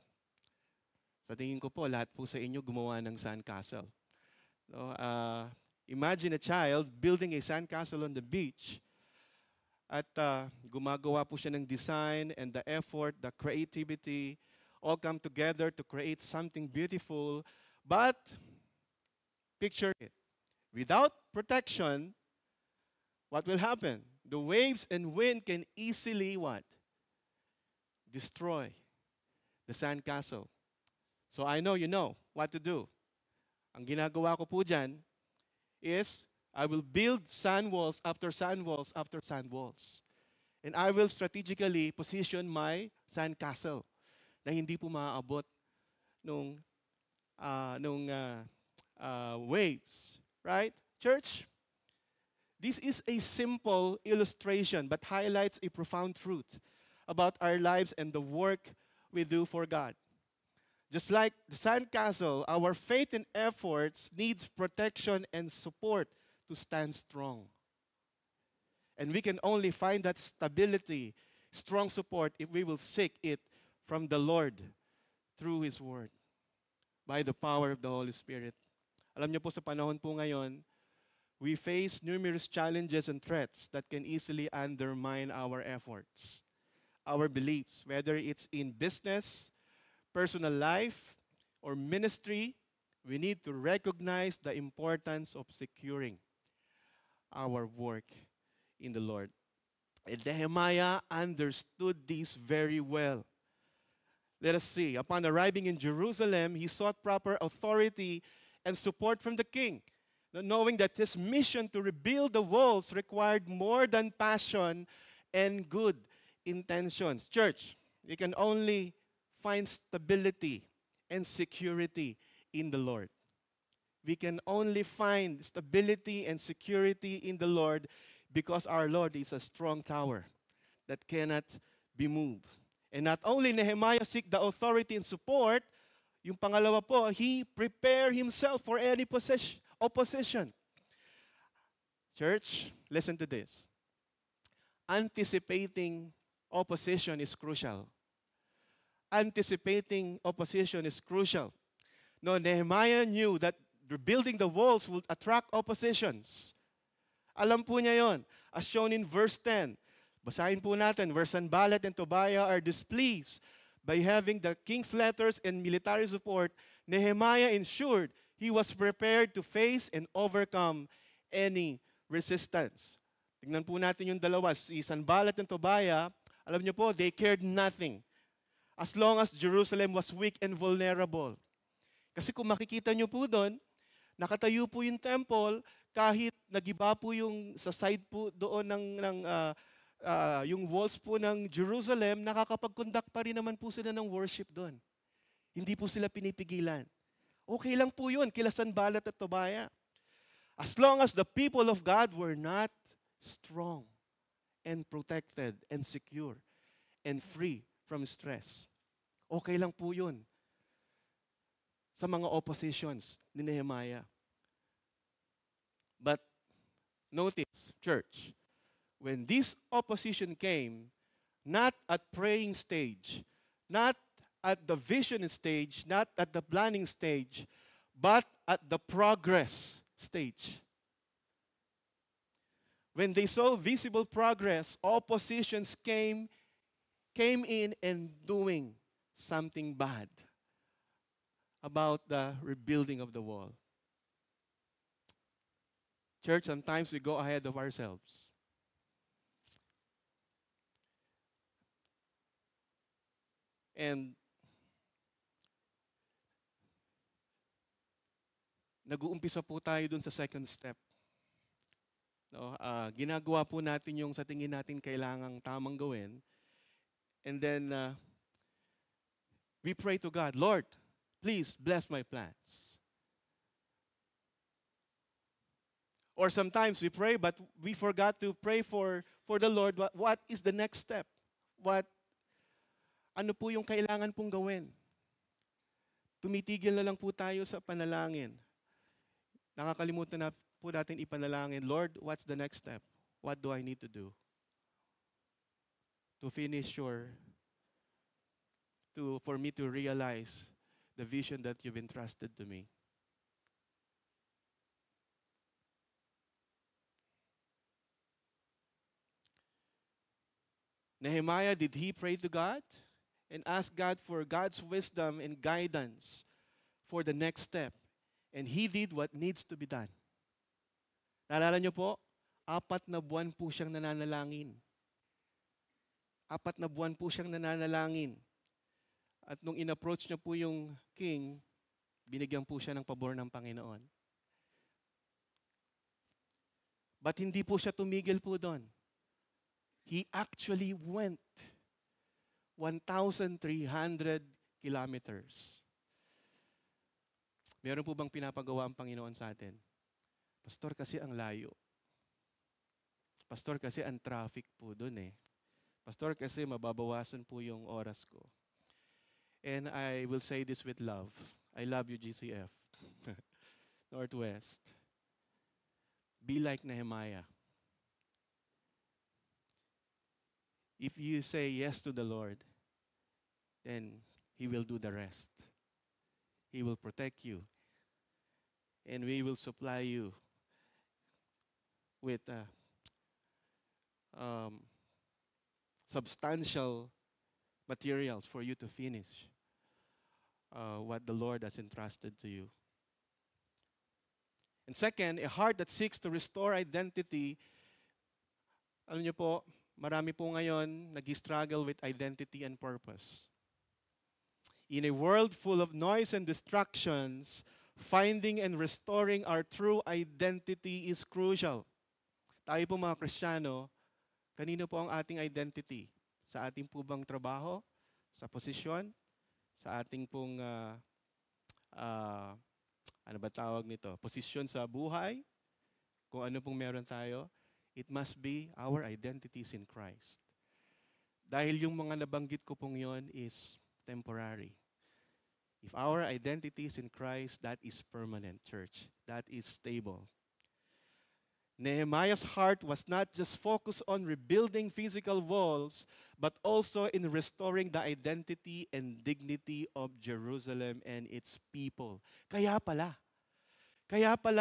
Sa tingin ko po, lahat po sa inyo gumawa ng sandcastle. No, imagine a child building a sandcastle on the beach at gumagawa po siya ng design and the effort, the creativity, all come together to create something beautiful. But, picture it, without protection, what will happen? The waves and wind can easily what? Destroy the sandcastle. So I know you know what to do. Ang ginagawa ko po dyan is I will build sand walls after sand walls after sand walls. And I will strategically position my sandcastle na hindi po maaabot nung waves. Right? Church, this is a simple illustration but highlights a profound truth about our lives and the work we do for God. Just like the sandcastle, our faith and efforts needs protection and support to stand strong. And we can only find that stability, strong support, if we will seek it from the Lord through His Word, by the power of the Holy Spirit. Alam niyo po, sa panahon po ngayon, we face numerous challenges and threats that can easily undermine our efforts, our beliefs, whether it's in business, personal life, or ministry. We need to recognize the importance of securing our work in the Lord. And Nehemiah understood this very well. Let us see. Upon arriving in Jerusalem, he sought proper authority and support from the king, knowing that his mission to rebuild the walls required more than passion and good intentions. Church, you can only find stability and security in the Lord. We can only find stability and security in the Lord because our Lord is a strong tower that cannot be moved. And not only Nehemiah seek the authority and support, yung pangalawa po, he prepared himself for any opposition. Church, listen to this. Anticipating opposition is crucial. Anticipating opposition is crucial. No, Nehemiah knew that rebuilding the walls would attract oppositions. Alam po niya yon, as shown in verse 10. Basahin po natin, where Sanballat and Tobiah are displeased by having the king's letters and military support, Nehemiah ensured he was prepared to face and overcome any resistance. Tingnan po natin yung dalawa, si Sanballat and Tobiah, alam niyo po, they cared nothing as long as Jerusalem was weak and vulnerable. Kasi kung makikita niyo po doon, nakatayo po yung temple, kahit nagiba po yung sa side po doon yung walls po ng Jerusalem, nakakapag-conduct pa rin naman po sila ng worship doon. Hindi po sila pinipigilan. Okay lang po yun, kila Sanballat at Tobia. As long as the people of God were not strong and protected and secure and free from stress. Okay lang po yun sa mga oppositions ni Nehemiah. But notice, church, when this opposition came, not at praying stage, not at the vision stage, not at the planning stage, but at the progress stage. When they saw visible progress, oppositions came in and doing something bad about the rebuilding of the wall. Church, sometimes we go ahead of ourselves. And nag-uumpisa po tayo dun sa second step. No, ginagawa po natin yung sa tingin natin kailangang tamang gawin. And then, we pray to God, Lord, please bless my plans. Or sometimes we pray, but we forgot to pray for the Lord. What is the next step? Ano po yung kailangan pong gawin? Tumitigil na lang po tayo sa panalangin. Nakakalimutan na po natin ipanalangin, Lord, what's the next step? What do I need to do to finish for me to realize the vision that you've entrusted to me? Nehemiah, did he pray to God and ask God for God's wisdom and guidance for the next step? And he did what needs to be done. Naalala niyo po, 4 na buwan po siyang nananalangin. 4 na buwan po siyang nananalangin. At nung in-approach niya po yung king, binigyan po siya ng pabor ng Panginoon. But hindi po siya tumigil po doon. He actually went 1,300 kilometers. Meron po bang pinapagawa ang Panginoon sa atin? Pastor, kasi ang layo. Pastor, kasi ang traffic po doon eh. Pastor, kasi mababawasan po yung oras ko. And I will say this with love. I love you, GCF. Northwest. Be like Nehemiah. If you say yes to the Lord, then He will do the rest. He will protect you. And we will supply you with substantial materials for you to finish what the Lord has entrusted to you. And second, a heart that seeks to restore identity. Alam niyo po, marami po ngayon nag-struggle with identity and purpose. In a world full of noise and distractions, finding and restoring our true identity is crucial. Tayo po mga Kristiyano, kanino po ang ating identity? Sa ating po bang trabaho? Sa posisyon? Sa ating pong, ano ba tawag nito? Posisyon sa buhay? Kung ano pong meron tayo? It must be our identities in Christ. Dahil yung mga nabanggit ko pong yon is temporary. If our identity is in Christ, that is permanent, church. That is stable. Nehemiah's heart was not just focused on rebuilding physical walls, but also in restoring the identity and dignity of Jerusalem and its people. Kaya pala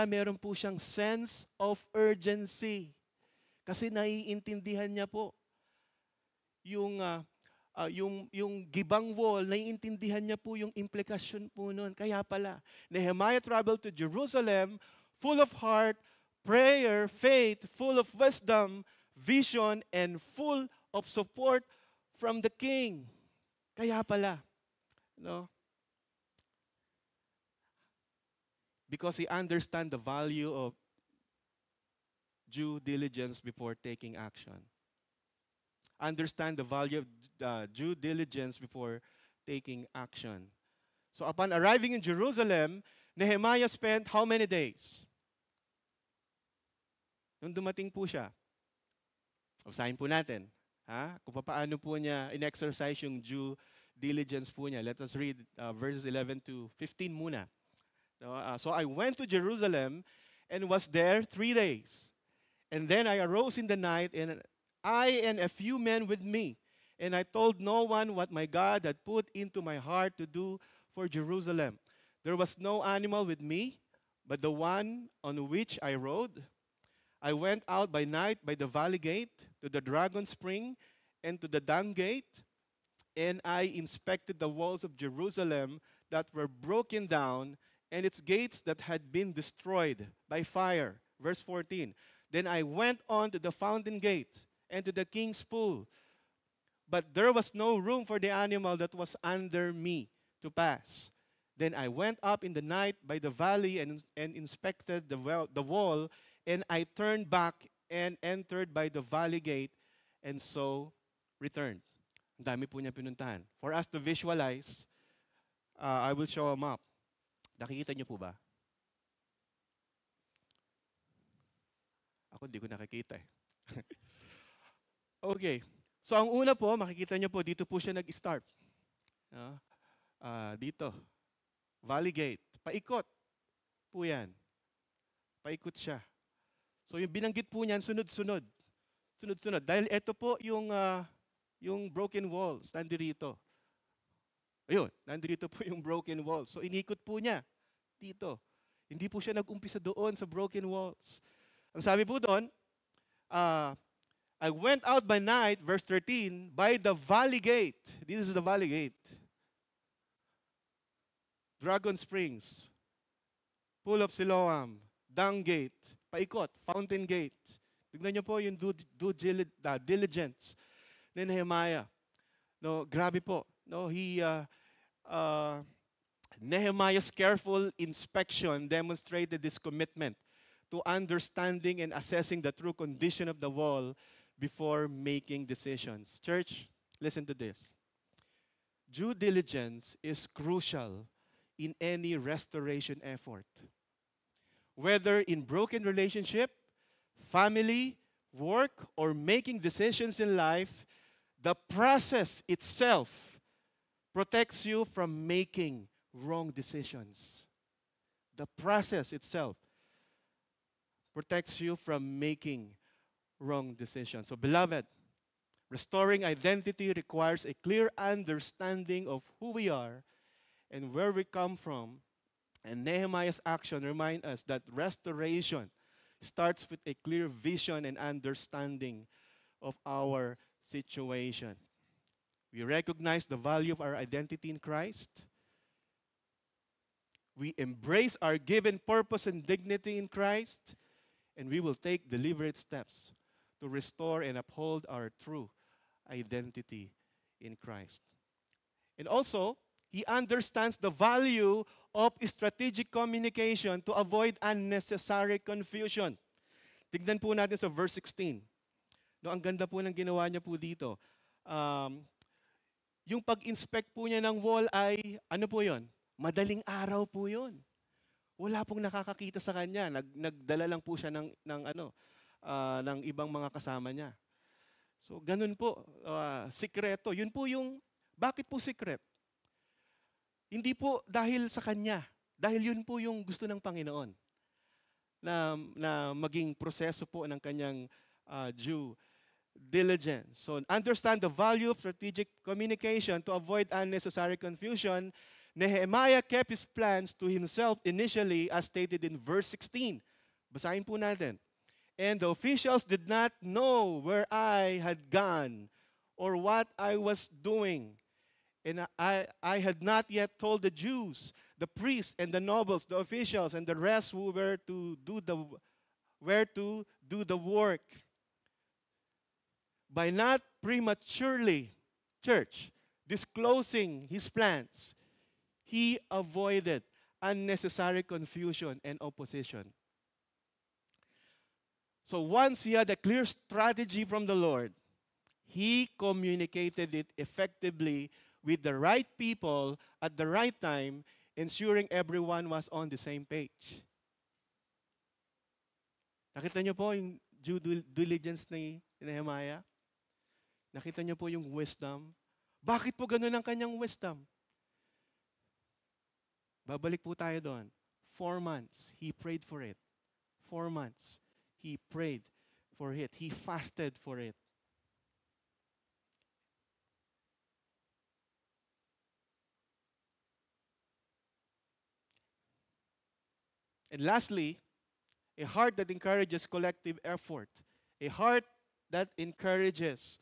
meron po siyang sense of urgency. Kasi naiintindihan niya po yung gibang wall, naiintindihan niya po yung implikasyon po nun. Kaya pala, Nehemiah traveled to Jerusalem full of heart, prayer, faith, full of wisdom, vision, and full of support from the king. Kaya pala, no? Because he understand the value of due diligence before taking action. Understand the value of due diligence before taking action. So upon arriving in Jerusalem, Nehemiah spent how many days? Nung dumating po siya. Usahin po natin. Kung paano po niya in-exercise yung due diligence po niya. Let us read verses 11 to 15 muna. So I went to Jerusalem and was there 3 days. And then I arose in the night, and I and a few men with me. And I told no one what my God had put into my heart to do for Jerusalem. There was no animal with me, but the one on which I rode. I went out by night by the valley gate to the dragon spring and to the dung gate, and I inspected the walls of Jerusalem that were broken down and its gates that had been destroyed by fire. Verse 14. Then I went on to the fountain gate and to the king's pool, but there was no room for the animal that was under me to pass. Then I went up in the night by the valley and inspected the wall, and I turned back and entered by the valley gate, and so returned. Ang dami po niya pinuntahan. For us to visualize, I will show a map. Nakikita niyo po ba? Ako, hindi ko nakikita eh. Okay. So, ang una po, makikita niyo po, dito po siya nag-start. Dito. Valley Gate. Paikot po yan. Paikot siya. So, yung binanggit po niyan, sunod-sunod. Sunod-sunod. Dahil ito po yung broken walls. Nandirito. Ayun, nandirito po yung broken walls. So, inikot po niya dito. Hindi po siya nag-umpisa doon sa broken walls. Ang sabi po doon, I went out by night, verse 13, by the valley gate. This is the valley gate. Dragon Springs, Pool of Siloam, Dung Gate, paikot, Fountain Gate. Tignan niyo po yung diligence ni Nehemiah. No, grabe po. No, Nehemiah's careful inspection demonstrated this commitment to understanding and assessing the true condition of the wall before making decisions. Church, listen to this. Due diligence is crucial in any restoration effort. Whether in broken relationship, family, work, or making decisions in life, the process itself protects you from making wrong decisions. The process itself protects you from making wrong decisions. So, beloved, restoring identity requires a clear understanding of who we are and where we come from. And Nehemiah's action reminds us that restoration starts with a clear vision and understanding of our situation. We recognize the value of our identity in Christ. We embrace our given purpose and dignity in Christ. And we will take deliberate steps to restore and uphold our true identity in Christ. And also, he understands the value of strategic communication to avoid unnecessary confusion. Tignan po natin sa verse 16. No, ang ganda po ng ginawa niya po dito. Yung pag-inspect po niya ng wall ay, ano po yon? Madaling araw po yon. Wala pong nakakakita sa kanya. Nagdala lang po siya ng ibang mga kasama niya. So, ganun po. Sikreto. Yun po yung, bakit po secret? Hindi po dahil sa kanya. Dahil yun po yung gusto ng Panginoon. Na maging proseso po ng kanyang due diligence. So, understand the value of strategic communication to avoid unnecessary confusion. Nehemiah kept his plans to himself initially as stated in verse 16. Basahin po natin. And the officials did not know where I had gone or what I was doing. And I had not yet told the Jews, the priests and the nobles, the officials and the rest who were to do the work. By not prematurely, church, disclosing his plans, he avoided unnecessary confusion and opposition. So once he had a clear strategy from the Lord, he communicated it effectively with the right people at the right time, ensuring everyone was on the same page. Nakita niyo po yung due diligence ni Nehemiah? Nakita niyo po yung wisdom? Bakit po ganun ang kanyang wisdom? Babalik po tayo doon. 4 months, he prayed for it. 4 months, he prayed for it. He fasted for it. And lastly, a heart that encourages collective effort. A heart that encourages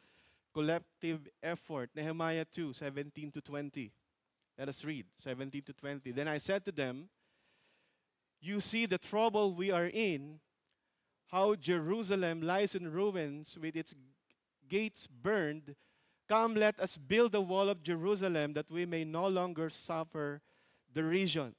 collective effort. Nehemiah 2, 17 to 20. Let us read, 17 to 20. Then I said to them, you see the trouble we are in, how Jerusalem lies in ruins with its gates burned. Come, let us build the wall of Jerusalem that we may no longer suffer derision.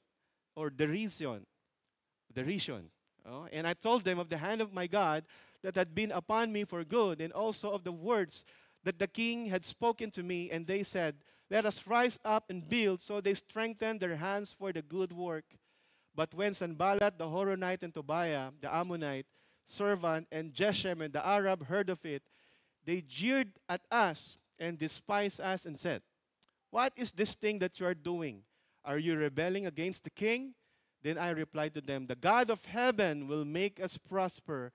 Oh, and I told them of the hand of my God that had been upon me for good, and also of the words that the king had spoken to me. And they said, let us rise up and build. So they strengthened their hands for the good work. But when Sanballat the Horonite and Tobiah the Ammonite servant and Geshem and the Arab heard of it, they jeered at us and despised us and said, what is this thing that you are doing? Are you rebelling against the king? Then I replied to them, the God of heaven will make us prosper,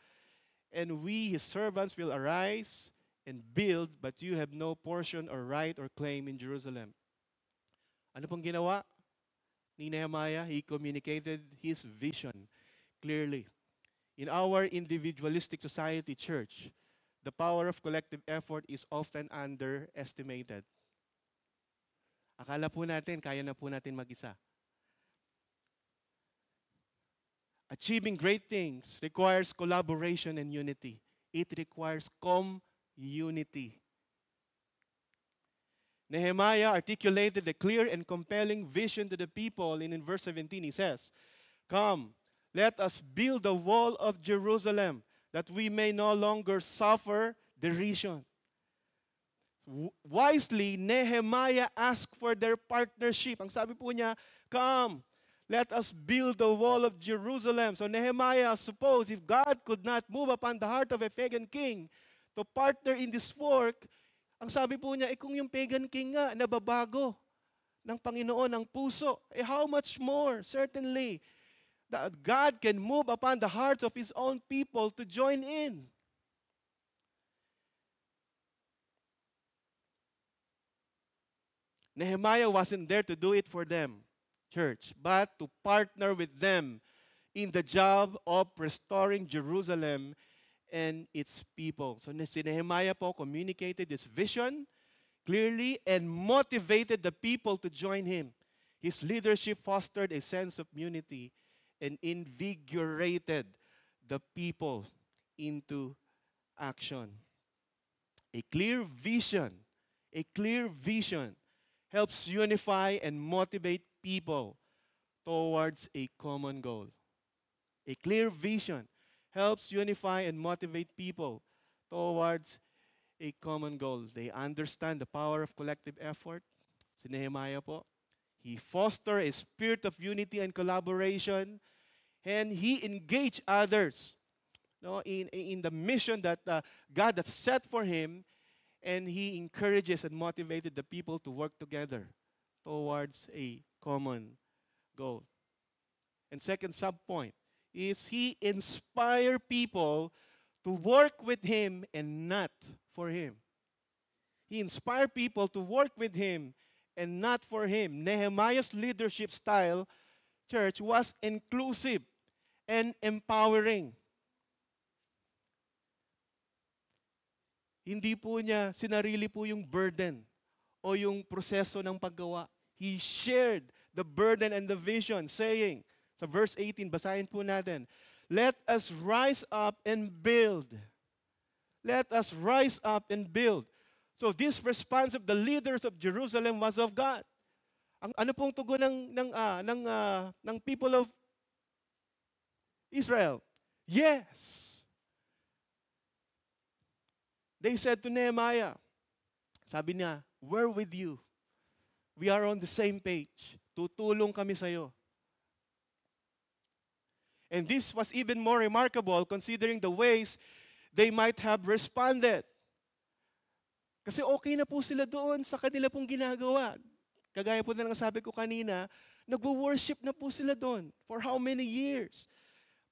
and we, his servants, will arise and build, but you have no portion or right or claim in Jerusalem. Ano pong ginawa ni Nehemiah? He communicated his vision clearly. In our individualistic society, church, the power of collective effort is often underestimated. Akala po natin, kaya na po natin mag-isa. Achieving great things requires collaboration and unity. It requires community. Nehemiah articulated a clear and compelling vision to the people, and in verse 17 he says, come, let us build the wall of Jerusalem that we may no longer suffer derision. Wisely, Nehemiah asked for their partnership. Ang sabi po niya, come, let us build the wall of Jerusalem. So Nehemiah, suppose if God could not move upon the heart of a pagan king to partner in this work, ang sabi po niya, kung yung pagan king nga nababago ng Panginoon ang puso, how much more, certainly, that God can move upon the hearts of His own people to join in. Nehemiah wasn't there to do it for them, church, but to partner with them in the job of restoring Jerusalem and its people. So si Nehemiah po communicated this vision clearly and motivated the people to join him. His leadership fostered a sense of unity and invigorated the people into action. A clear vision helps unify and motivate people towards a common goal. A clear vision helps unify and motivate people towards a common goal. They understand the power of collective effort. Si Nehemiah po, he fostered a spirit of unity and collaboration, and he engaged others in the mission that God has set for him, and he encourages and motivated the people to work together towards a common goal. And second subpoint is he inspired people to work with him and not for him. He inspired people to work with him and not for him. Nehemiah's leadership style, church, was inclusive and empowering. Hindi po niya sinarili po yung burden o yung proseso ng paggawa. He shared the burden and the vision, saying, sa verse 18, basahin po natin, let us rise up and build. Let us rise up and build. So this response of the leaders of Jerusalem was of God. Ano pong tugon ng people of Israel? Yes. They said to Nehemiah, sabi niya, we're with you. We are on the same page. Tutulong kami sa'yo. And this was even more remarkable considering the ways they might have responded. Kasi okay na po sila doon sa kanila pong ginagawa. Kagaya po na lang sabi ko kanina, nagwo-worship na po sila doon. For how many years?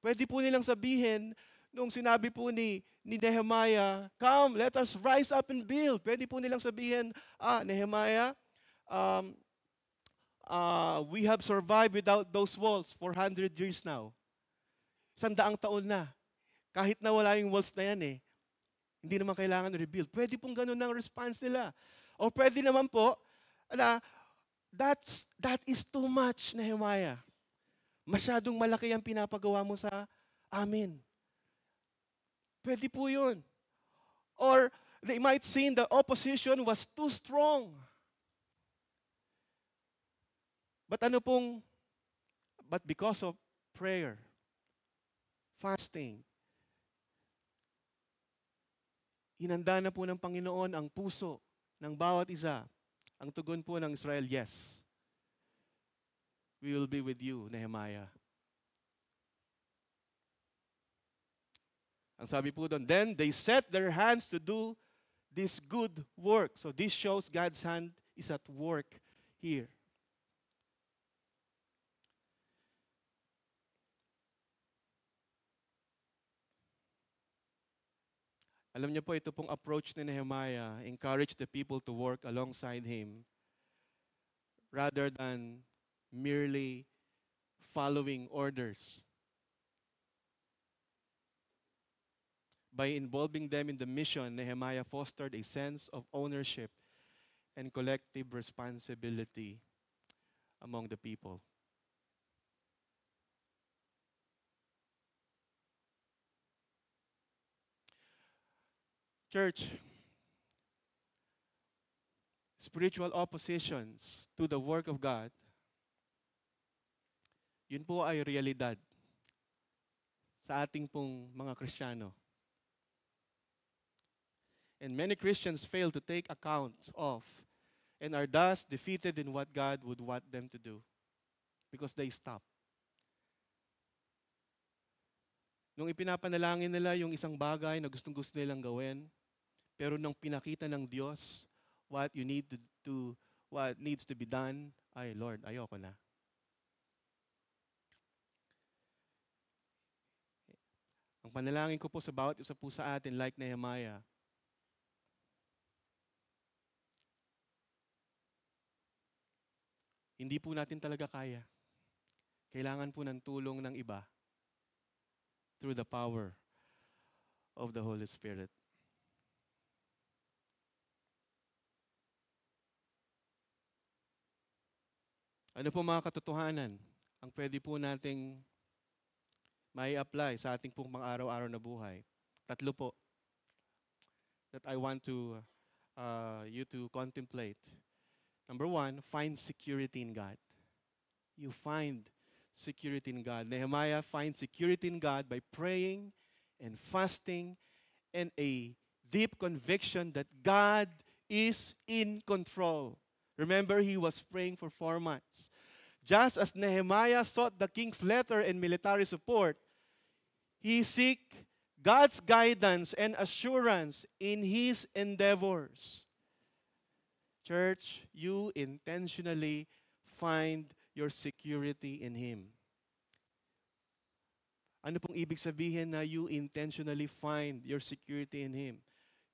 Pwede po nilang sabihin, nung sinabi po ni Nehemiah, come, let us rise up and build. Pwede po nilang sabihin, Nehemiah, we have survived without those walls for 100 years now. 100 taon na. Kahit na wala yung walls na yan hindi naman kailangan rebuild. Pwede pong ganun ang response nila. O pwede naman po, that is too much, Nehemiah. Masyadong malaki ang pinapagawa mo sa amin. Pwede po yun. Or they might see the opposition was too strong. But because of prayer, fasting, hinanda na po ng Panginoon ang puso ng bawat isa. Ang tugon po ng Israel, yes. We will be with you, Nehemiah. Ang sabi po doon, then they set their hands to do this good work. So this shows God's hand is at work here. Alam niyo po, ito pong approach ni Nehemiah, encourage the people to work alongside him rather than merely following orders. By involving them in the mission, Nehemiah fostered a sense of ownership and collective responsibility among the people. Church, spiritual oppositions to the work of God, yun po ay realidad sa ating pong mga Kristiyano. And many Christians fail to take account of and are thus defeated in what God would want them to do because they stop. Nung ipinapanalangin nila yung isang bagay na gustong-gusto nilang gawin, pero nung pinakita ng Diyos what needs to be done, ay Lord, ayoko na. Ang panalangin ko po sa bawat isa po sa atin, like Nehemiah, hindi po natin talaga kaya. Kailangan po ng tulong ng iba through the power of the Holy Spirit. Ano po mga katotohanan ang pwede po nating may apply sa ating pong mga araw-araw na buhay? Tatlo po that I want you to contemplate. Number one, find security in God. You find security in God. Nehemiah finds security in God by praying and fasting and a deep conviction that God is in control. Remember, he was praying for 4 months. Just as Nehemiah sought the king's letter and military support, he seek God's guidance and assurance in his endeavors. Church, you intentionally find your security in Him. Ano pong ibig sabihin na you intentionally find your security in Him?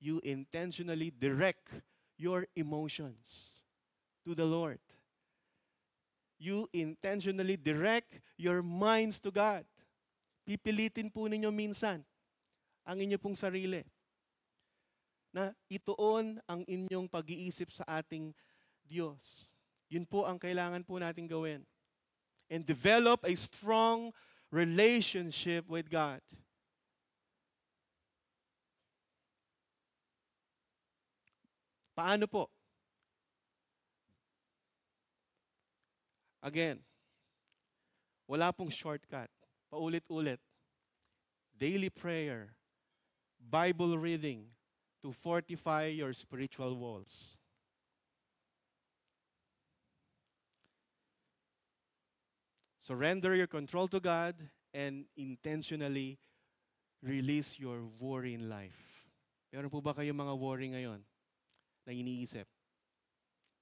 You intentionally direct your emotions to the Lord. You intentionally direct your minds to God. Pipilitin po ninyo minsan ang inyo pong sarili na ituon ang inyong pag-iisip sa ating Diyos. Yun po ang kailangan po natin gawin. And develop a strong relationship with God. Paano po? Again, wala pong shortcut. Paulit-ulit. Daily prayer, Bible reading, to fortify your spiritual walls. Surrender your control to God and intentionally release your worry in life. Meron po ba kayong mga worry ngayon na iniisip?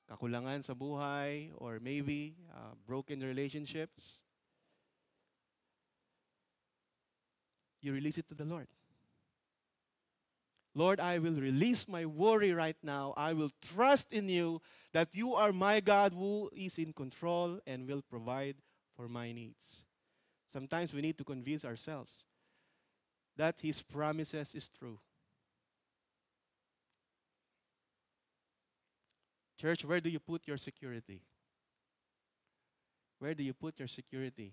Kakulangan sa buhay or maybe broken relationships? You release it to the Lord. Lord, I will release my worry right now. I will trust in you that you are my God who is in control and will provide for my needs. Sometimes we need to convince ourselves that His promises is true. Church, where do you put your security? Where do you put your security?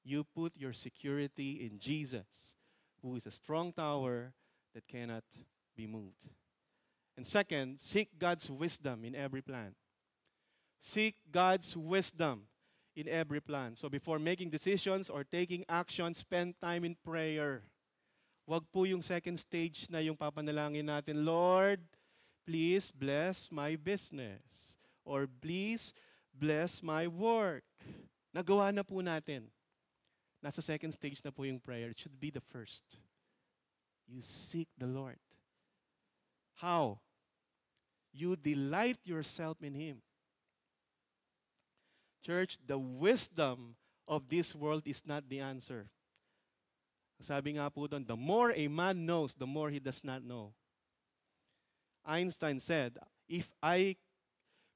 You put your security in Jesus, who is a strong tower that cannot be moved. And second, seek God's wisdom in every plan. Seek God's wisdom in every plan. So before making decisions or taking action, spend time in prayer. Wag po yung second stage na yung papanalangin natin, Lord, please bless my business. Or please bless my work. Nagawa na po natin. Nasa second stage na po yung prayer. It should be the first. You seek the Lord. How? You delight yourself in Him. Church, the wisdom of this world is not the answer. Sabi nga po doon, the more a man knows, the more he does not know. Einstein said, if I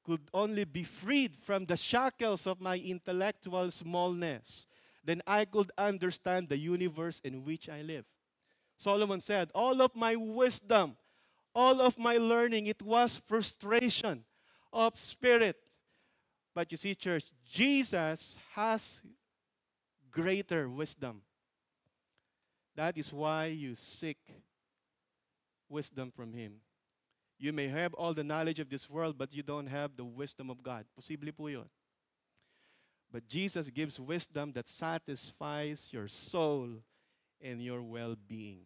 could only be freed from the shackles of my intellectual smallness, then I could understand the universe in which I live. Solomon said, all of my wisdom, all of my learning, it was frustration of spirit. But you see, church, Jesus has greater wisdom. That is why you seek wisdom from Him. You may have all the knowledge of this world, but you don't have the wisdom of God. Posible po yun. But Jesus gives wisdom that satisfies your soul and your well-being.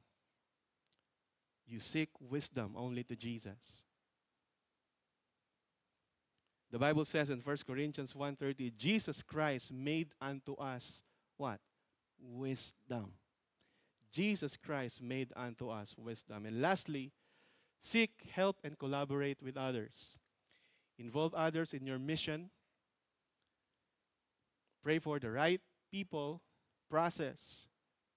You seek wisdom only to Jesus. The Bible says in 1 Corinthians 1:30, Jesus Christ made unto us what? Wisdom. Jesus Christ made unto us wisdom. And lastly, seek help and collaborate with others. Involve others in your mission. Pray for the right people, process.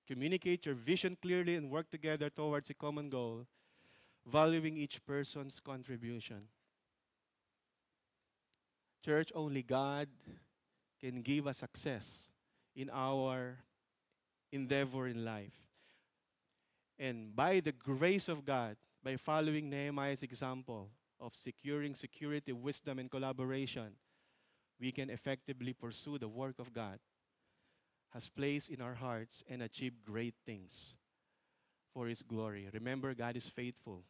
Communicate your vision clearly and work together towards a common goal, valuing each person's contribution. Church, only God can give us success in our endeavor in life. And by the grace of God, by following Nehemiah's example of securing security, wisdom, and collaboration, we can effectively pursue the work of God has placed in our hearts and achieve great things for His glory. Remember, God is faithful.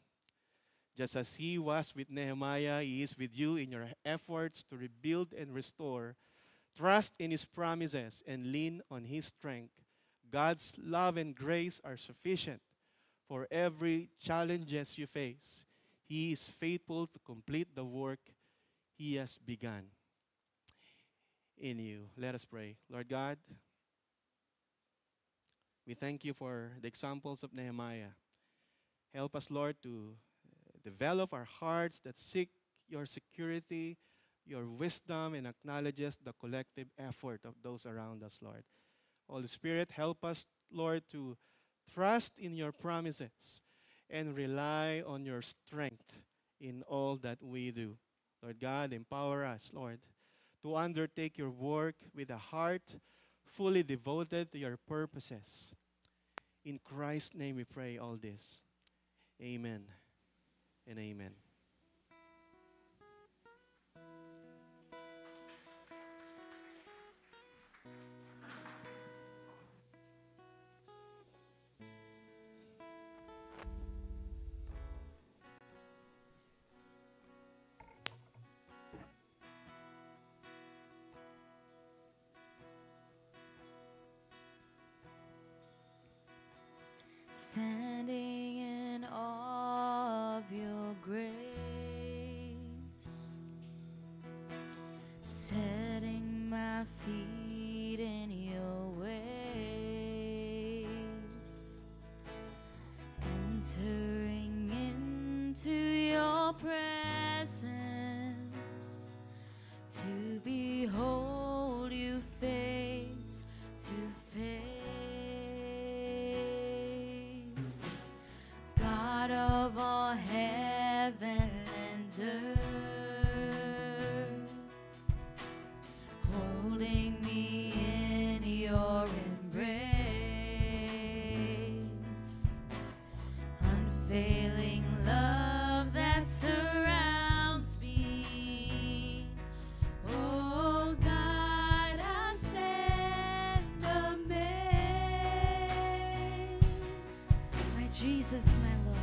Just as He was with Nehemiah, He is with you in your efforts to rebuild and restore. Trust in His promises and lean on His strength. God's love and grace are sufficient for every challenges you face. He is faithful to complete the work He has begun in you. Let us pray. Lord God, we thank You for the examples of Nehemiah. Help us, Lord, to develop our hearts that seek Your security, Your wisdom, and acknowledges the collective effort of those around us, Lord. Holy Spirit, help us, Lord, to trust in Your promises and rely on Your strength in all that we do. Lord God, empower us, Lord, to undertake Your work with a heart fully devoted to Your purposes. In Christ's name we pray all this. Amen and amen. Standing in awe presence, to behold you face to face. God of all heaven and earth, holding me in your embrace, unfailing love that surrounds me. Oh God, I stand amazed. My Jesus, my Lord,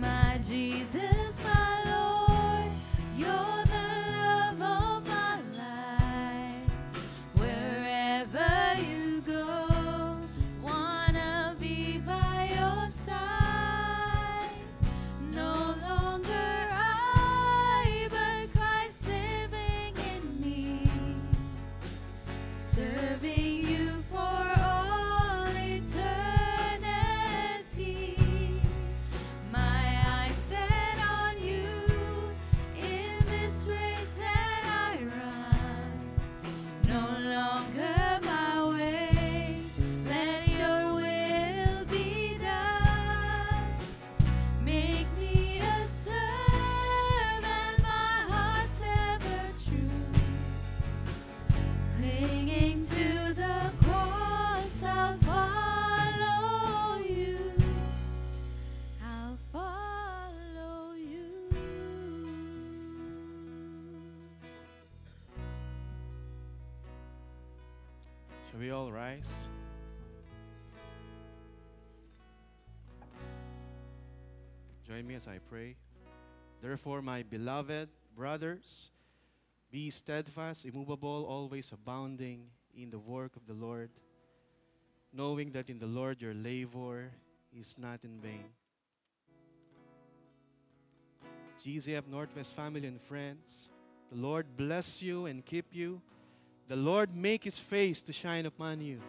my Jesus, my Lord, you're the love of my life. Wherever you go, wanna be by your side. No longer I, but Christ living in me, serving you for all eternity. My eyes set on you in this race that I run. No longer my ways, let your will be done. Make me a servant, my heart's ever true. Clinging to the cross, I'll follow you. I'll follow you. Shall we all rise? Join me as I pray. Therefore, my beloved brothers, be steadfast, immovable, always abounding in the work of the Lord, knowing that in the Lord your labor is not in vain. GZF Northwest family and friends, the Lord bless you and keep you. The Lord make His face to shine upon you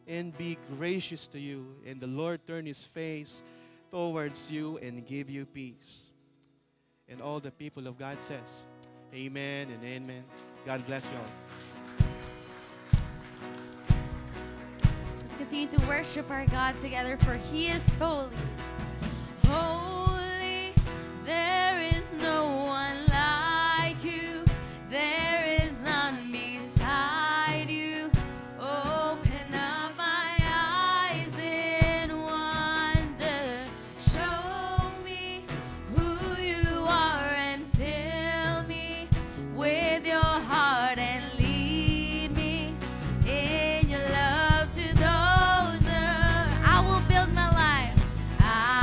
and be gracious to you. And the Lord turn His face towards you and give you peace. And all the people of God says, amen and amen. God bless you all. Let's continue to worship our God together, for He is holy. Holy, there is no one like you. There is none beside you. Open up my eyes in wonder. Show me who you are and fill me with your heart and lead me in your love to those. I will build my life. I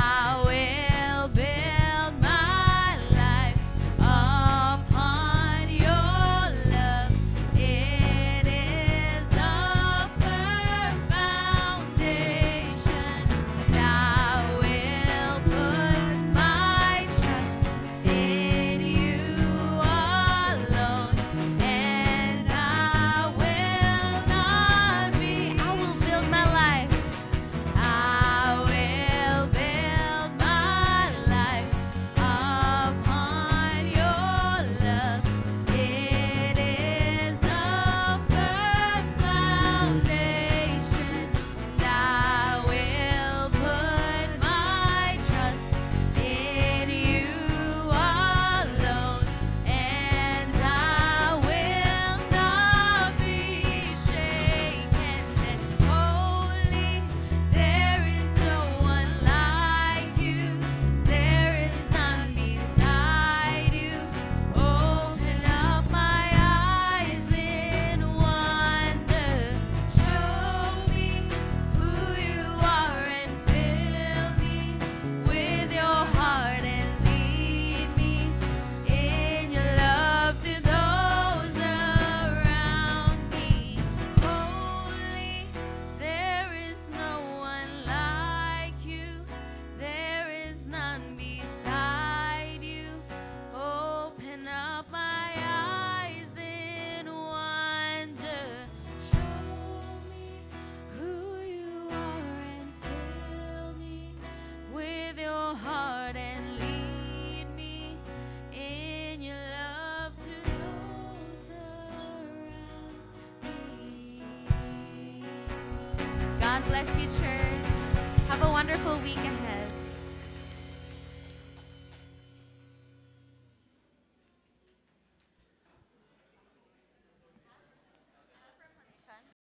bless you, church. Have a wonderful week ahead.